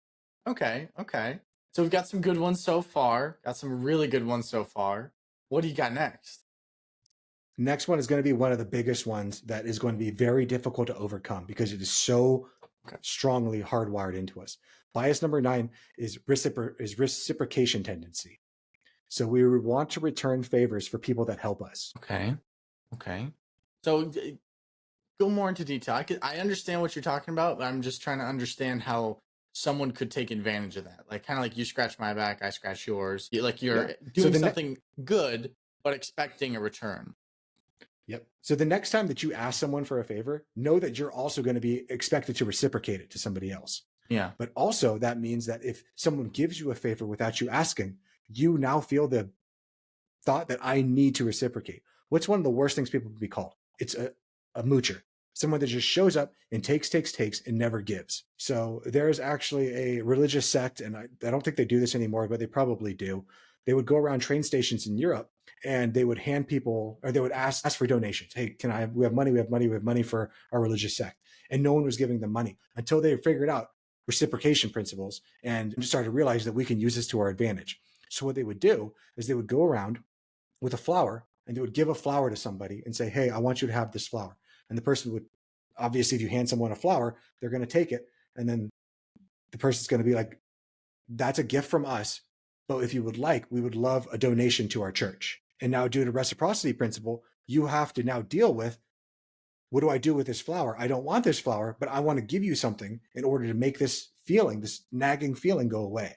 Okay, okay. So we've got some good ones so far. Got some really good ones so far. What do you got next? Next one is going to be one of the biggest ones that is going to be very difficult to overcome because it is so Okay. strongly hardwired into us. Bias number 9 is reciprocation tendency. So we want to return favors for people that help us. Okay. Okay. So go more into detail. I understand what you're talking about, but I'm just trying to understand how someone could take advantage of that. Like kind of like you scratch my back, I scratch yours. Like Yeah. you're So doing the something good, but expecting a return. Yep. So the next time that you ask someone for a favor, know that you're also going to be expected to reciprocate it to somebody else. Yeah. But also that means that if someone gives you a favor without you asking, you now feel the thought that I need to reciprocate. What's one of the worst things people can be called? It's a moocher, someone that just shows up and takes, and never gives. So there's actually a religious sect, and I don't think they do this anymore, but they probably do. They would go around train stations in Europe and they would hand people, or they would ask for donations. Hey, we have money, we have money, we have money for our religious sect. And no one was giving them money until they figured out reciprocation principles and started to realize that we can use this to our advantage. So what they would do is they would go around with a flower and they would give a flower to somebody and say, hey, I want you to have this flower. And the person would, obviously, if you hand someone a flower, they're going to take it. And then the person's going to be like, that's a gift from us. But if you would like, we would love a donation to our church. And now, due to reciprocity principle, you have to now deal with, what do I do with this flower? I don't want this flower, but I want to give you something in order to make this feeling, this nagging feeling, go away.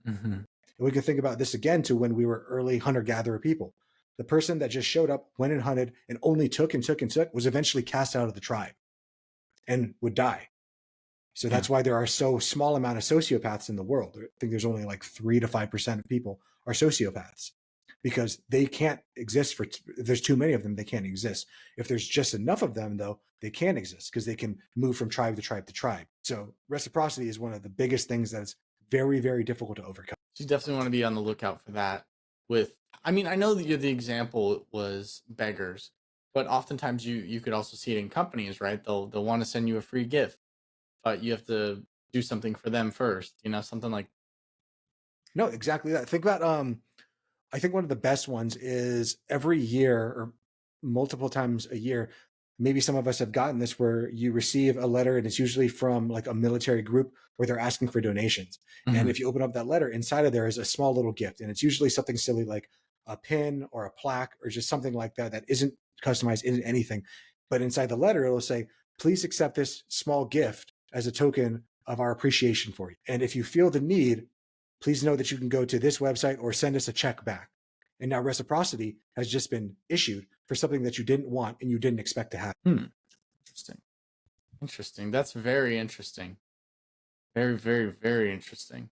Mm-hmm. And we can think about this again to when we were early hunter-gatherer people. The person that just showed up, went and hunted, and only took and took and took was eventually cast out of the tribe and would die. So Yeah. that's why there are so small amount of sociopaths in the world. I think there's only like 3 to 5% of people are sociopaths because they can't exist if there's too many of them, they can't exist. If there's just enough of them, though, they can exist because they can move from tribe to tribe to tribe. So reciprocity is one of the biggest things that's very, very difficult to overcome. So you definitely want to be on the lookout for that. With, I mean, I know that the example was beggars, but oftentimes you could also see it in companies, right? They'll want to send you a free gift, but you have to do something for them first. You know, something like. No, exactly that. Think about I think one of the best ones is every year or multiple times a year, maybe some of us have gotten this, where you receive a letter and it's usually from like a military group where they're asking for donations. And Mhm. if you open up that letter, inside of there is a small little gift. And it's usually something silly like a pin or a plaque or just something like that that isn't customized, isn't anything. But inside the letter, it'll say, please accept this small gift as a token of our appreciation for you. And if you feel the need, please know that you can go to this website or send us a check back. And now reciprocity has just been issued for something that you didn't want and you didn't expect to happen. Interesting. Interesting. That's very interesting. Very, very, very interesting.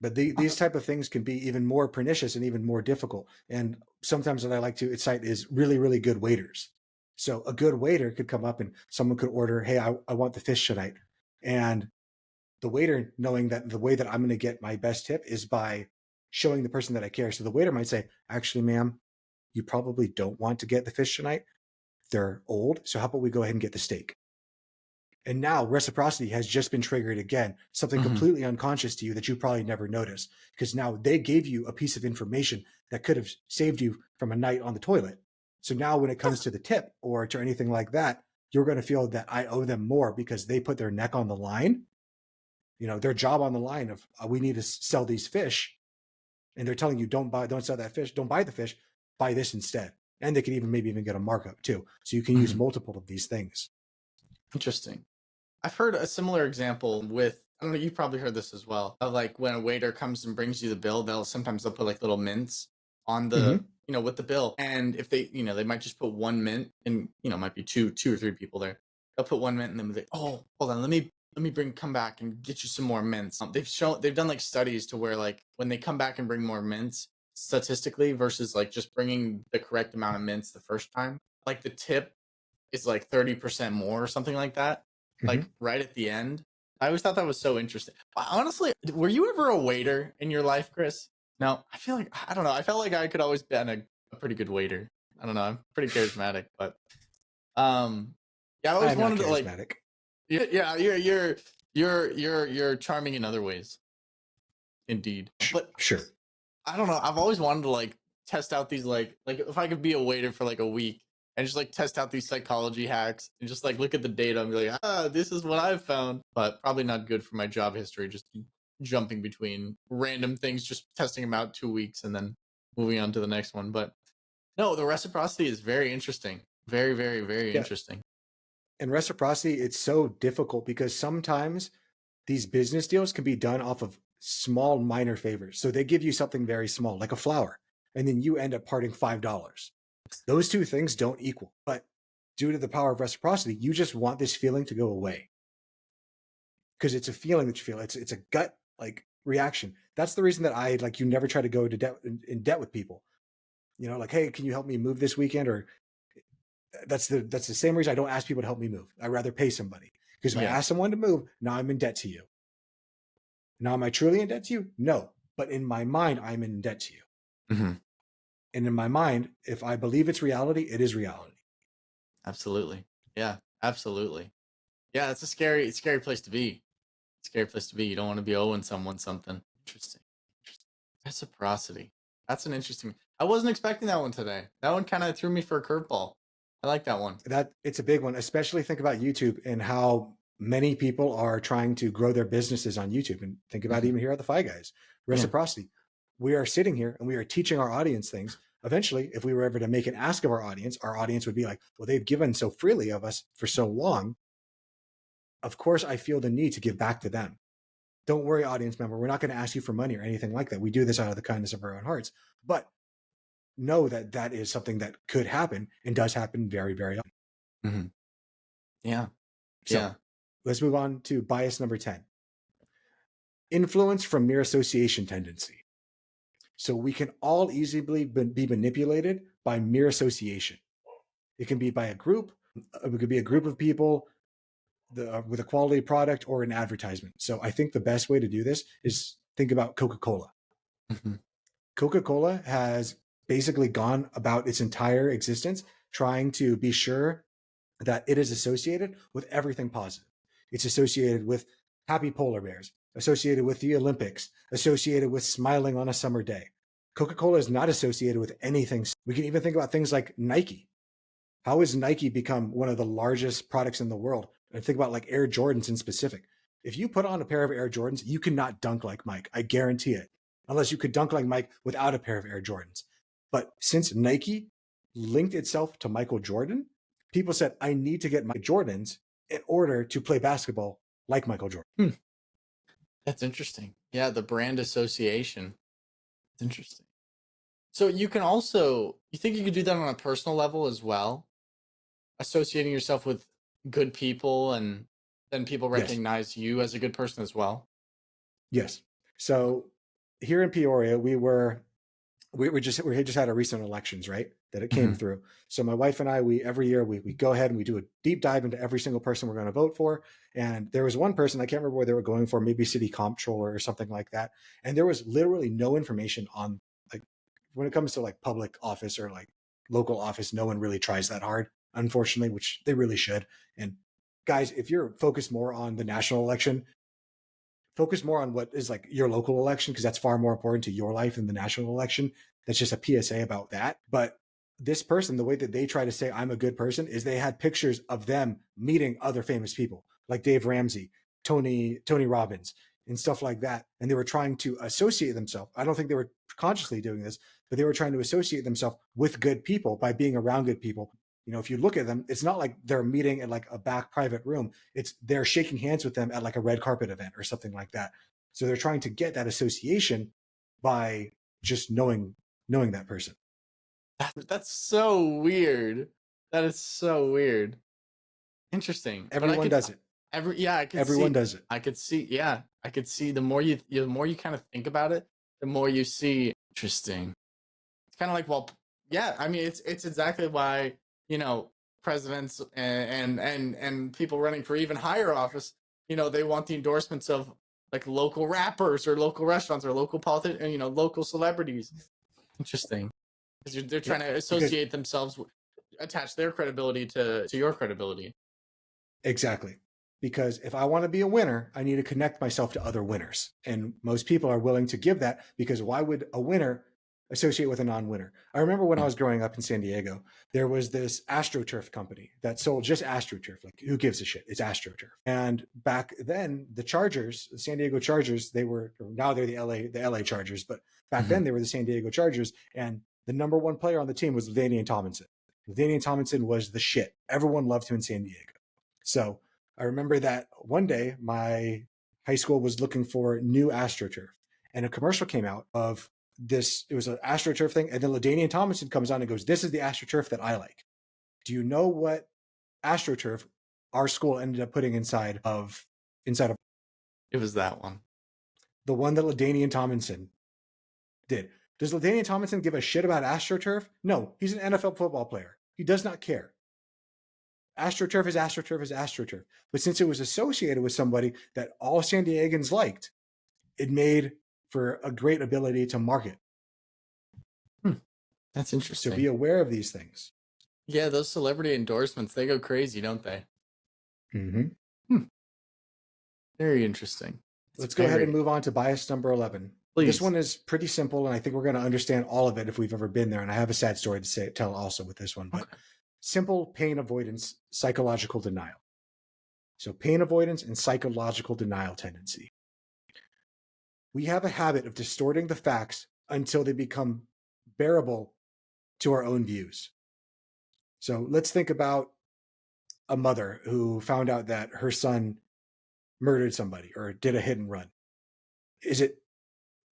But these type of things can be even more pernicious and even more difficult. And sometimes what I like to cite is really, really good waiters. So a good waiter could come up and someone could order, hey, I want the fish tonight. And the waiter, knowing that the way that I'm going to get my best tip is by showing the person that I care. So the waiter might say, actually, ma'am, you probably don't want to get the fish tonight. They're old. So how about we go ahead and get the steak? And now reciprocity has just been triggered again, something completely unconscious to you that you probably never noticed, because now they gave you a piece of information that could have saved you from a night on the toilet. So now when it comes to the tip or to anything like that, you're going to feel that I owe them more because they put their neck on the line, their job on the line of we need to sell these fish. And they're telling you, don't sell that fish, don't buy the fish, buy this instead. And they can maybe even get a markup too. So you can use multiple of these things. Interesting. I've heard a similar example with, I don't know, you've probably heard this as well, of like when a waiter comes and brings you the bill, they'll put like little mints on the, with the bill. And if they, they might just put one mint and, might be two or three people there. They'll put one mint and then they, oh, hold on, let me come back and get you some more mints. They've done like studies to where like when they come back and bring more mints statistically versus like just bringing the correct amount of mints the first time, like the tip is like 30% more or something like that. Like right at the end. I always thought that was so interesting. Honestly, were you ever a waiter in your life, Chris? No, I feel like, I don't know. I felt like I could always be a pretty good waiter. I don't know. I'm pretty charismatic, but yeah, I always I'm wanted not to like, charismatic. yeah, you're charming in other ways. Indeed. But Sure. I don't know. I've always wanted to like test out these like if I could be a waiter for like a week and just like test out these psychology hacks and just like look at the data and be like, this is what I've found. But probably not good for my job history, just jumping between random things, just testing them out 2 weeks and then moving on to the next one. But no, the reciprocity is very interesting. Very, very, very interesting. And reciprocity, it's so difficult because sometimes these business deals can be done off of small, minor favors. So they give you something very small, like a flower, and then you end up parting $5. Those two things don't equal. But due to the power of reciprocity, you just want this feeling to go away. Because it's a feeling that you feel. It's a gut like reaction. That's the reason that I like you never try to go to debt in debt with people. Like, hey, can you help me move this weekend? Or that's the same reason I don't ask people to help me move. I'd rather pay somebody. Because if I ask someone to move, now I'm in debt to you. Now, am I truly in debt to you? No. But in my mind, I'm in debt to you. And in my mind, if I believe it's reality, it is reality. Absolutely. Yeah, absolutely. Yeah, it's a scary place to be. Scary place to be. You don't want to be owing someone something. Interesting. Reciprocity. That's an interesting. I wasn't expecting that one today. That one kind of threw me for a curveball. I like that one. It's a big one, especially think about YouTube and how many people are trying to grow their businesses on YouTube. And think about even here at the Fi Guys. Reciprocity. We are sitting here and we are teaching our audience things. Eventually, if we were ever to make an ask of our audience would be like, well, they've given so freely of us for so long. Of course, I feel the need to give back to them. Don't worry, audience member. We're not going to ask you for money or anything like that. We do this out of the kindness of our own hearts. But know that that is something that could happen and does happen very, very often. Yeah. So let's move on to bias number 10. Influence from mere association tendency. So we can all easily be manipulated by mere association. It can be by a group. It could be a group of people with a quality product or an advertisement. So I think the best way to do this is think about Coca-Cola. Coca-Cola has basically gone about its entire existence trying to be sure that it is associated with everything positive. It's associated with happy polar bears, associated with the Olympics, associated with smiling on a summer day. Coca-Cola is not associated with anything. We can even think about things like Nike. How has Nike become one of the largest products in the world? And think about like Air Jordans in specific. If you put on a pair of Air Jordans, you cannot dunk like Mike. I guarantee it. Unless you could dunk like Mike without a pair of Air Jordans. But since Nike linked itself to Michael Jordan, people said, I need to get my Jordans in order to play basketball like Michael Jordan. That's interesting. Yeah, the brand association. It's interesting. So you think you could do that on a personal level as well? Associating yourself with good people and then people Yes. recognize you as a good person as well? Yes. So here in Peoria, we had just had our recent elections, right? That it came Mhm. through. So my wife and I, we every year we go ahead and we do a deep dive into every single person we're going to vote for. And there was one person, I can't remember what they were going for, maybe city comptroller or something like that. And there was literally no information on, like, when it comes to like public office or like local office, no one really tries that hard, unfortunately, which they really should. And guys, if you're focused more on the national election, focus more on what is like your local election, because that's far more important to your life than the national election. That's just a PSA about that. But this person, the way that they try to say I'm a good person is they had pictures of them meeting other famous people like Dave Ramsey, Tony Robbins, and stuff like that. And they were trying to associate themselves. I don't think they were consciously doing this, but they were trying to associate themselves with good people by being around good people. You know, if you look at them, it's not like they're meeting in like a back private room. It's they're shaking hands with them at like a red carpet event or something like that. So they're trying to get that association by just knowing that person. That's so weird. That is so weird. Interesting. But Everyone does it. I could Everyone see does it. I could see the more you kind of think about it, the more you see interesting. It's kind of like, well, yeah, I mean it's exactly why, you know, presidents and people running for even higher office, you know, they want the endorsements of like local rappers or local restaurants or local politicians, you know, local celebrities. Interesting. Because they're trying Yep. to Because associate themselves, attach their credibility to your credibility. exactly. Because if I want to be a winner, I need to connect myself to other winners. And most people are willing to give that, because why would a winner associate with a non-winner? I remember when I was growing up in San Diego, there was this AstroTurf company that sold just AstroTurf. Like, who gives a shit? It's AstroTurf. And back then, the Chargers, the San Diego Chargers, now they're the LA Chargers, but back Mhm. then they were the San Diego Chargers. And the number one player on the team was LaDainian Tomlinson. LaDainian Tomlinson was the shit. Everyone loved him in San Diego. So I remember that one day my high school was looking for new AstroTurf, and a commercial came out of this. It was an AstroTurf thing, and then LaDainian Tomlinson comes on and goes, "This is the AstroTurf that I like." Do you know what AstroTurf our school ended up putting inside of It was that one. the one that LaDainian Tomlinson did? Does LaDainian Tomlinson give a shit about AstroTurf? No, he's an NFL football player. He does not care. AstroTurf is AstroTurf is AstroTurf. But since it was associated with somebody that all San Diegans liked, it made for a great ability to market. Hmm. That's So be interesting. aware of these things. Yeah, those celebrity endorsements, they go crazy, don't they? Mm-hmm. Hmm. Very interesting. It's Let's go ahead and very. move on to bias number 11. This Please. one is pretty simple, and I think we're going to understand all of it if we've ever been there. And I have a sad story to tell also with this one, but Okay. simple pain avoidance, psychological denial. So pain avoidance and psychological denial tendency. We have a habit of distorting the facts until they become bearable to our own views. So let's think about a mother who found out that her son murdered somebody or did a hit and run. Is it,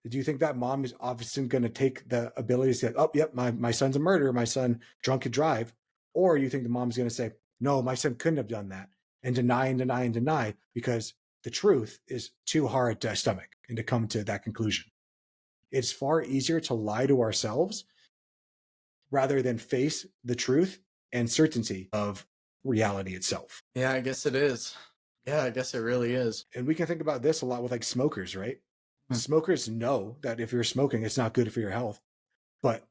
do you think that mom is obviously going to take the ability to say, oh, yep, my son's a murderer, my son drunk could drive? Or you think the mom's going to say, no, my son couldn't have done that, and deny and deny and deny, because the truth is too hard to stomach and to come to that conclusion? It's far easier to lie to ourselves rather than face the truth and certainty of reality itself. Yeah, I guess it is. Yeah, I guess it really is. And we can think about this a lot with like smokers, right? Hmm. Smokers know that if you're smoking, it's not good for your health. But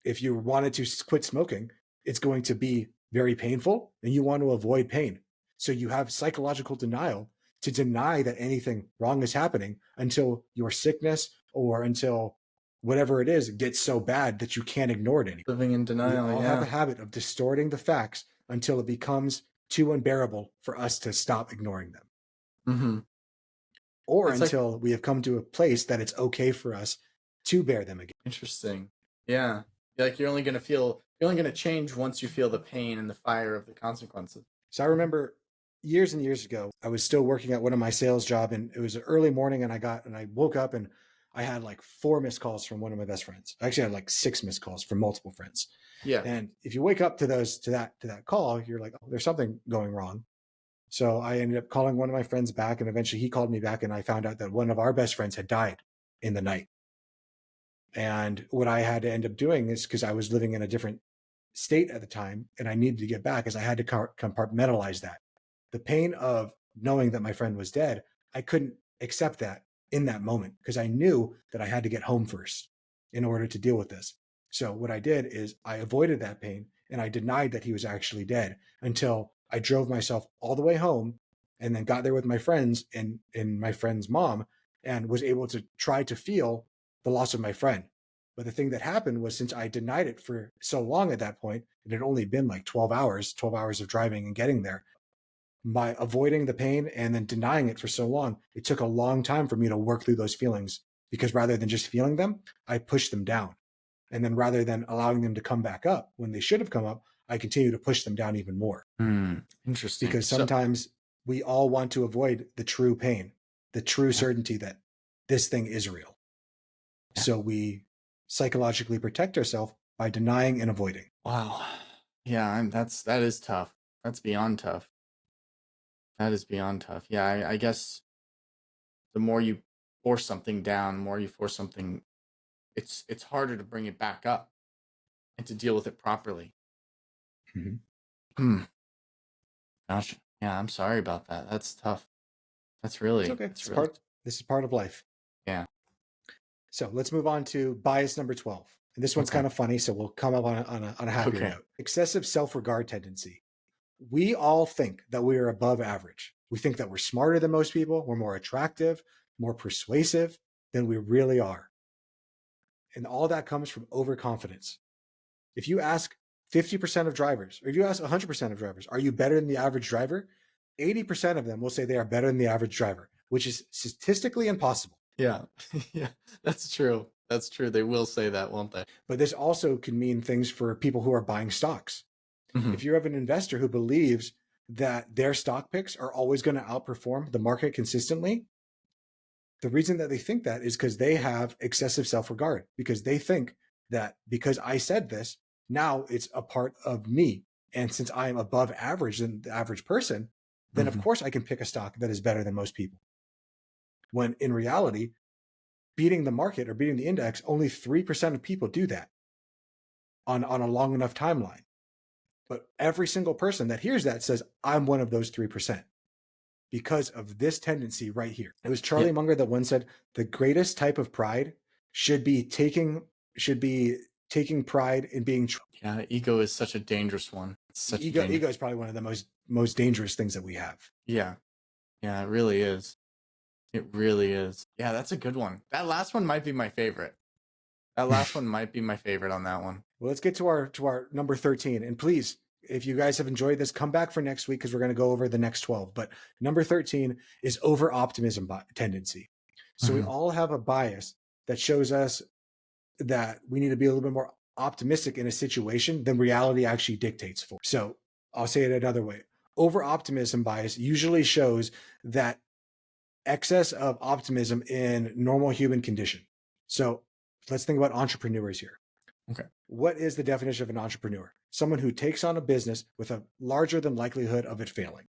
if you wanted to quit smoking, it's going to be very painful and you want to avoid pain. So you have psychological denial to deny that anything wrong is happening until your sickness or until whatever it is gets so bad that you can't ignore it anymore. Living in We denial, all have a yeah. habit of distorting the facts until it becomes too unbearable for us to stop ignoring them, Mm-hmm. or It's like until we have come to a place that it's okay for us to bear them again. interesting. Yeah. Like you're only gonna change once you feel the pain and the fire of the consequences. So I remember years and years ago, I was still working at one of my sales job, and it was an early morning, and I woke up and I had like 4 missed calls from one of my best friends. I actually had like 6 missed calls from multiple friends. Yeah. And if you wake up to that call, you're like, oh, there's something going wrong. So I ended up calling one of my friends back, and eventually he called me back, and I found out that one of our best friends had died in the night. And what I had to end up doing is, because I was living in a different state at the time and I needed to get back, is I had to compartmentalize that. The pain of knowing that my friend was dead, I couldn't accept that in that moment because I knew that I had to get home first in order to deal with this. So what I did is I avoided that pain and I denied that he was actually dead until I drove myself all the way home and then got there with my friends and my friend's mom and was able to try to feel the loss of my friend. But the thing that happened was, since I denied it for so long at that point, it had only been like 12 hours of driving and getting there. By avoiding the pain and then denying it for so long, it took a long time for me to work through those feelings, because rather than just feeling them, I pushed them down. And then rather than allowing them to come back up when they should have come up, I continue to push them down even more. Interesting. Because So, sometimes we all want to avoid the true pain, the true certainty that this thing is real. Yeah. So we psychologically protect ourselves by denying and avoiding. wow. Yeah, that is tough. That's beyond tough. That is beyond tough. Yeah, I guess the more you force something down, the more you force something, it's harder to bring it back up and to deal with it properly. Mhm. Hmm. Gosh. Yeah, I'm sorry about that. That's tough. It's okay. That's really This is part of life. yeah. So let's move on to bias number 12. And this one's Okay. kind of funny, so we'll come up on a happier Okay. note. Excessive self-regard tendency. We all think that we are above average. We think that we're smarter than most people, we're more attractive, more persuasive than we really are. And all that comes from overconfidence. If you ask 50% of drivers, or if you ask 100% of drivers, are you better than the average driver? 80% of them will say they are better than the average driver, which is statistically impossible. Yeah. Yeah. That's true. That's true. They will say that, won't they? But this also can mean things for people who are buying stocks. Mhm. If you have an investor who believes that their stock picks are always going to outperform the market consistently, the reason that they think that is because they have excessive self-regard, because they think that because I said this, now it's a part of me. And since I am above average than the average person, then of Mhm. course I can pick a stock that is better than most people. When in reality, beating the market or beating the index, only 3% of people do that on a long enough timeline. But every single person that hears that says, I'm one of those 3% because of this tendency right here. It was Yeah. Charlie Munger that once said, the greatest type of pride should be taking pride in being Yeah, ego is such a dangerous one. It's such a ego dangerous. is probably one of the most dangerous things that we have. Yeah. Yeah, it really is. It really is. Yeah, that's a good one. That last one might be my favorite. That last one might be my favorite on that one. Well, let's get to our number 13. And please, if you guys have enjoyed this, come back for next week because we're going to go over the next 12. But number 13 is over-optimism tendency. So we Mhm. all have a bias that shows us that we need to be a little bit more optimistic in a situation than reality actually dictates for. So I'll say it another way. Over-optimism bias usually shows that excess of optimism in normal human condition. So let's think about entrepreneurs here. Okay. What is the definition of an entrepreneur? Someone who takes on a business with a larger than likelihood of it failing.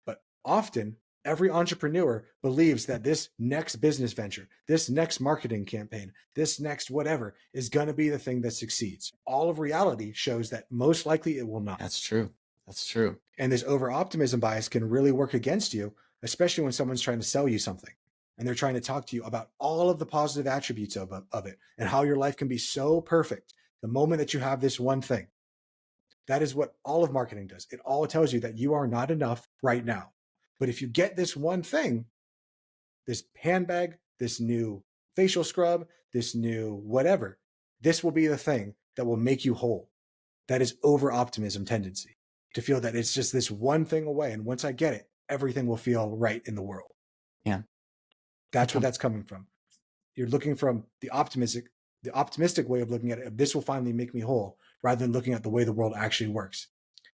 But often, every entrepreneur believes that this next business venture, this next marketing campaign, this next whatever is going to be the thing that succeeds. All of reality shows that most likely it will not. That's true. That's true. And this over optimism bias can really work against you, especially when someone's trying to sell you something and they're trying to talk to you about all of the positive attributes of it and how your life can be so perfect the moment that you have this one thing. That is what all of marketing does. It all tells you that you are not enough right now. But if you get this one thing, this handbag, this new facial scrub, this new whatever, this will be the thing that will make you whole. That is over optimism tendency, to feel that it's just this one thing away. And once I get it, everything will feel right in the world. Yeah. That's Okay. where that's coming from. You're looking from the optimistic way of looking at it. This will finally make me whole, rather than looking at the way the world actually works.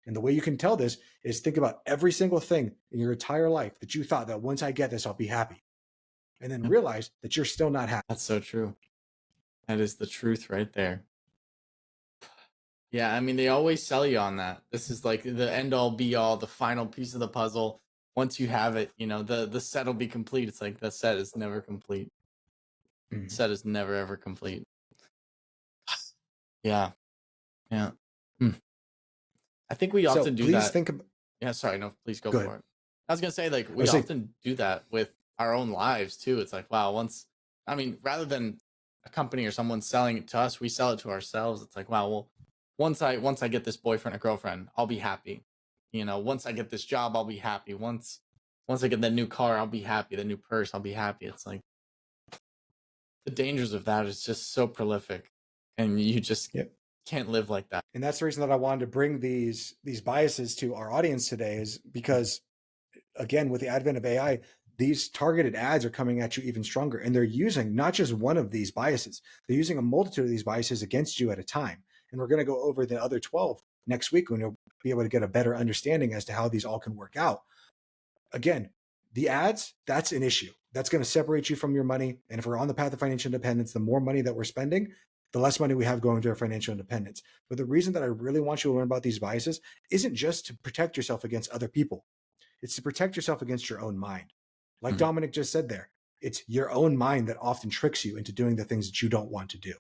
And the way you can tell this is think about every single thing in your entire life that you thought that once I get this, I'll be happy. And then realize that you're still not happy. That's so true. That is the truth right there. Yeah, I mean, they always sell you on that. This is like the end all be all, the final piece of the puzzle. Once you have it, the set will be complete. It's like the set is never complete. Mhm. Set is never ever complete. Yeah. Yeah. Hmm. I think we So often do please that. think about, Yeah, sorry, no, please go go for ahead. it. I was gonna say, like, I we was saying, often do that with our own lives too. It's like, wow, rather than a company or someone selling it to us, we sell it to ourselves. It's like, wow, well, once I get this boyfriend or girlfriend, I'll be happy. Once I get this job, I'll be happy. Once I get that new car, I'll be happy. The new purse, I'll be happy. It's like the dangers of that is just so prolific, and you just yeah. can't live like that. And that's the reason that I wanted to bring these biases to our audience today, is because, again, with the advent of AI, these targeted ads are coming at you even stronger. And they're using not just one of these biases, they're using a multitude of these biases against you at a time. And we're going to go over the other 12 next week when you'll be able to get a better understanding as to how these all can work out. Again, the ads, that's an issue. That's going to separate you from your money. And if we're on the path of financial independence, the more money that we're spending, the less money we have going to our financial independence. But the reason that I really want you to learn about these biases isn't just to protect yourself against other people. It's to protect yourself against your own mind. Like Mhm. Dominic just said there, it's your own mind that often tricks you into doing the things that you don't want to do.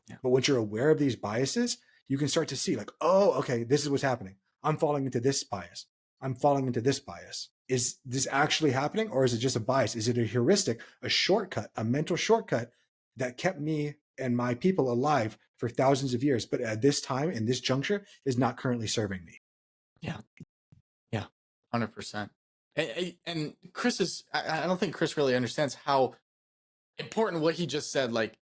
Yeah. But once you're aware of these biases, you can start to see like, oh, okay, this is what's happening. I'm falling into this bias. I'm falling into this bias. Is this actually happening, or is it just a bias? Is it a heuristic, a shortcut, a mental shortcut that kept me and my people alive for thousands of years, but at this time, in this juncture, is not currently serving me? Yeah. Yeah. 100%. And I don't think Chris really understands how important what he just said. Like,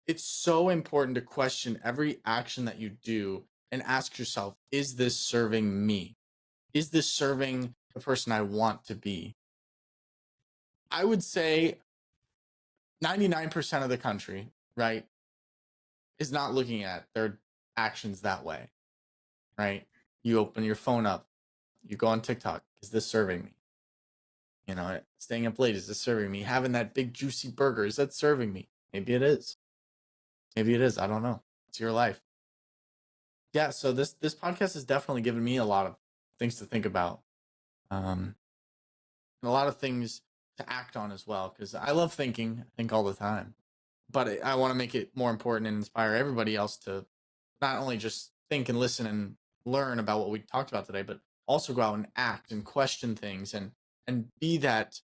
it's so important to question every action that you do and ask yourself, is this serving me? Is this serving the person I want to be? I would say 99% of the country, right, is not looking at their actions that way, right? You open your phone up, you go on TikTok, is this serving me? Staying up late, is this serving me? Having that big juicy burger, is that serving me? Maybe it is. Maybe it is. I don't know. It's your life. Yeah, so this podcast has definitely given me a lot of things to think about. And a lot of things to act on as well, because I love thinking, I think all the time. But I want to make it more important and inspire everybody else to not only just think and listen and learn about what we talked about today, but also go out and act and question things and be that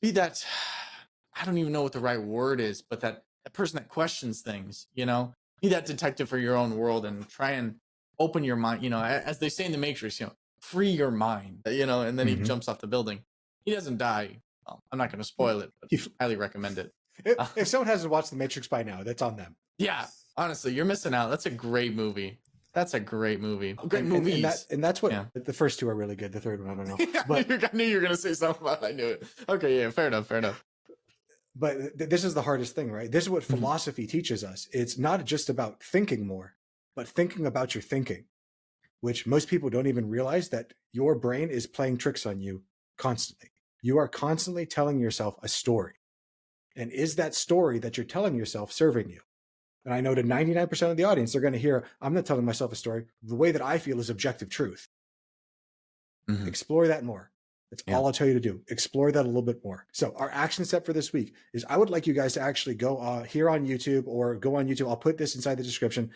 I don't even know what the right word is, but that person that questions things, be that detective for your own world and try and open your mind, as they say in the Matrix, free your mind, and then he Mm-hmm. jumps off the building. He doesn't die. Well, I'm not going to spoil it, but highly recommend it. If someone hasn't watched The Matrix by now, that's on them. Yeah, honestly, you're missing out. That's a great movie. That's a great movie. Great movies. And that's what Yeah. the first two are really good. The third one, I don't know. I knew you were going to say something about it. I knew it. Okay, yeah, fair enough. But this is the hardest thing, right? This is what Mhm. philosophy teaches us. It's not just about thinking more, but thinking about your thinking, which most people don't even realize that your brain is playing tricks on you constantly. You are constantly telling yourself a story. And is that story that you're telling yourself serving you? And I know to 99% of the audience, they're going to hear, I'm not telling myself a story. The way that I feel is objective truth. Mhm. Explore that more. That's all I'll tell you to do. Explore that a little bit more. So our action step for this week is I would like you guys to actually go here on YouTube or go on YouTube. I'll put this inside the description.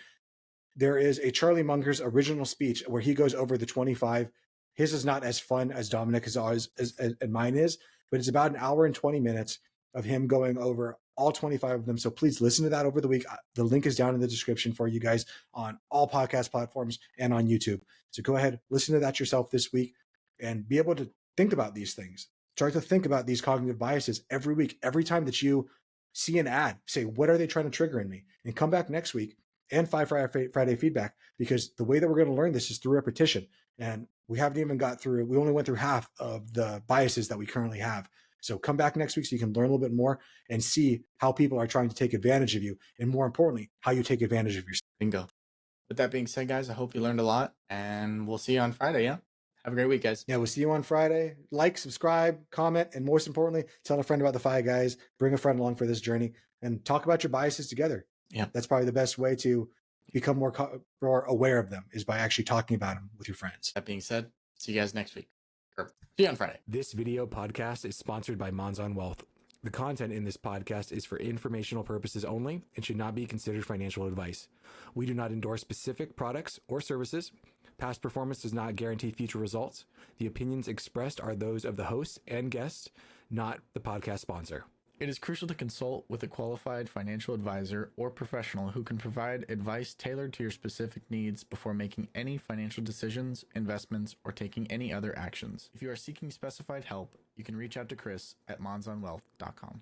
There is a Charlie Munger's original speech where he goes over the 25. His is not as fun as Dominic and mine is, but it's about an hour and 20 minutes of him going over all 25 of them. So please listen to that over the week. The link is down in the description for you guys on all podcast platforms and on YouTube. So go ahead, listen to that yourself this week and be able to think about these things. Start to think about these cognitive biases every week. Every time that you see an ad, say, what are they trying to trigger in me? And come back next week and Friday feedback, because the way that we're going to learn this is through repetition. And we haven't even we only went through half of the biases that we currently have. So come back next week so you can learn a little bit more and see how people are trying to take advantage of you. And more importantly, how you take advantage of yourself. Bingo. With that being said, guys, I hope you learned a lot, and we'll see you on Friday. Yeah. Have a great week, guys. Yeah, we'll see you on Friday. Like, subscribe, comment, and most importantly, tell a friend about the Fi Guys. Bring a friend along for this journey and talk about your biases together. Yeah. That's probably the best way to become more aware of them, is by actually talking about them with your friends. That being said, see you guys next week. Or see you on Friday. This video podcast is sponsored by Monzon Wealth. The content in this podcast is for informational purposes only and should not be considered financial advice. We do not endorse specific products or services. Past performance does not guarantee future results. The opinions expressed are those of the host and guests, not the podcast sponsor. It is crucial to consult with a qualified financial advisor or professional who can provide advice tailored to your specific needs before making any financial decisions, investments, or taking any other actions. If you are seeking specified help, you can reach out to Chris at monzonwealth.com.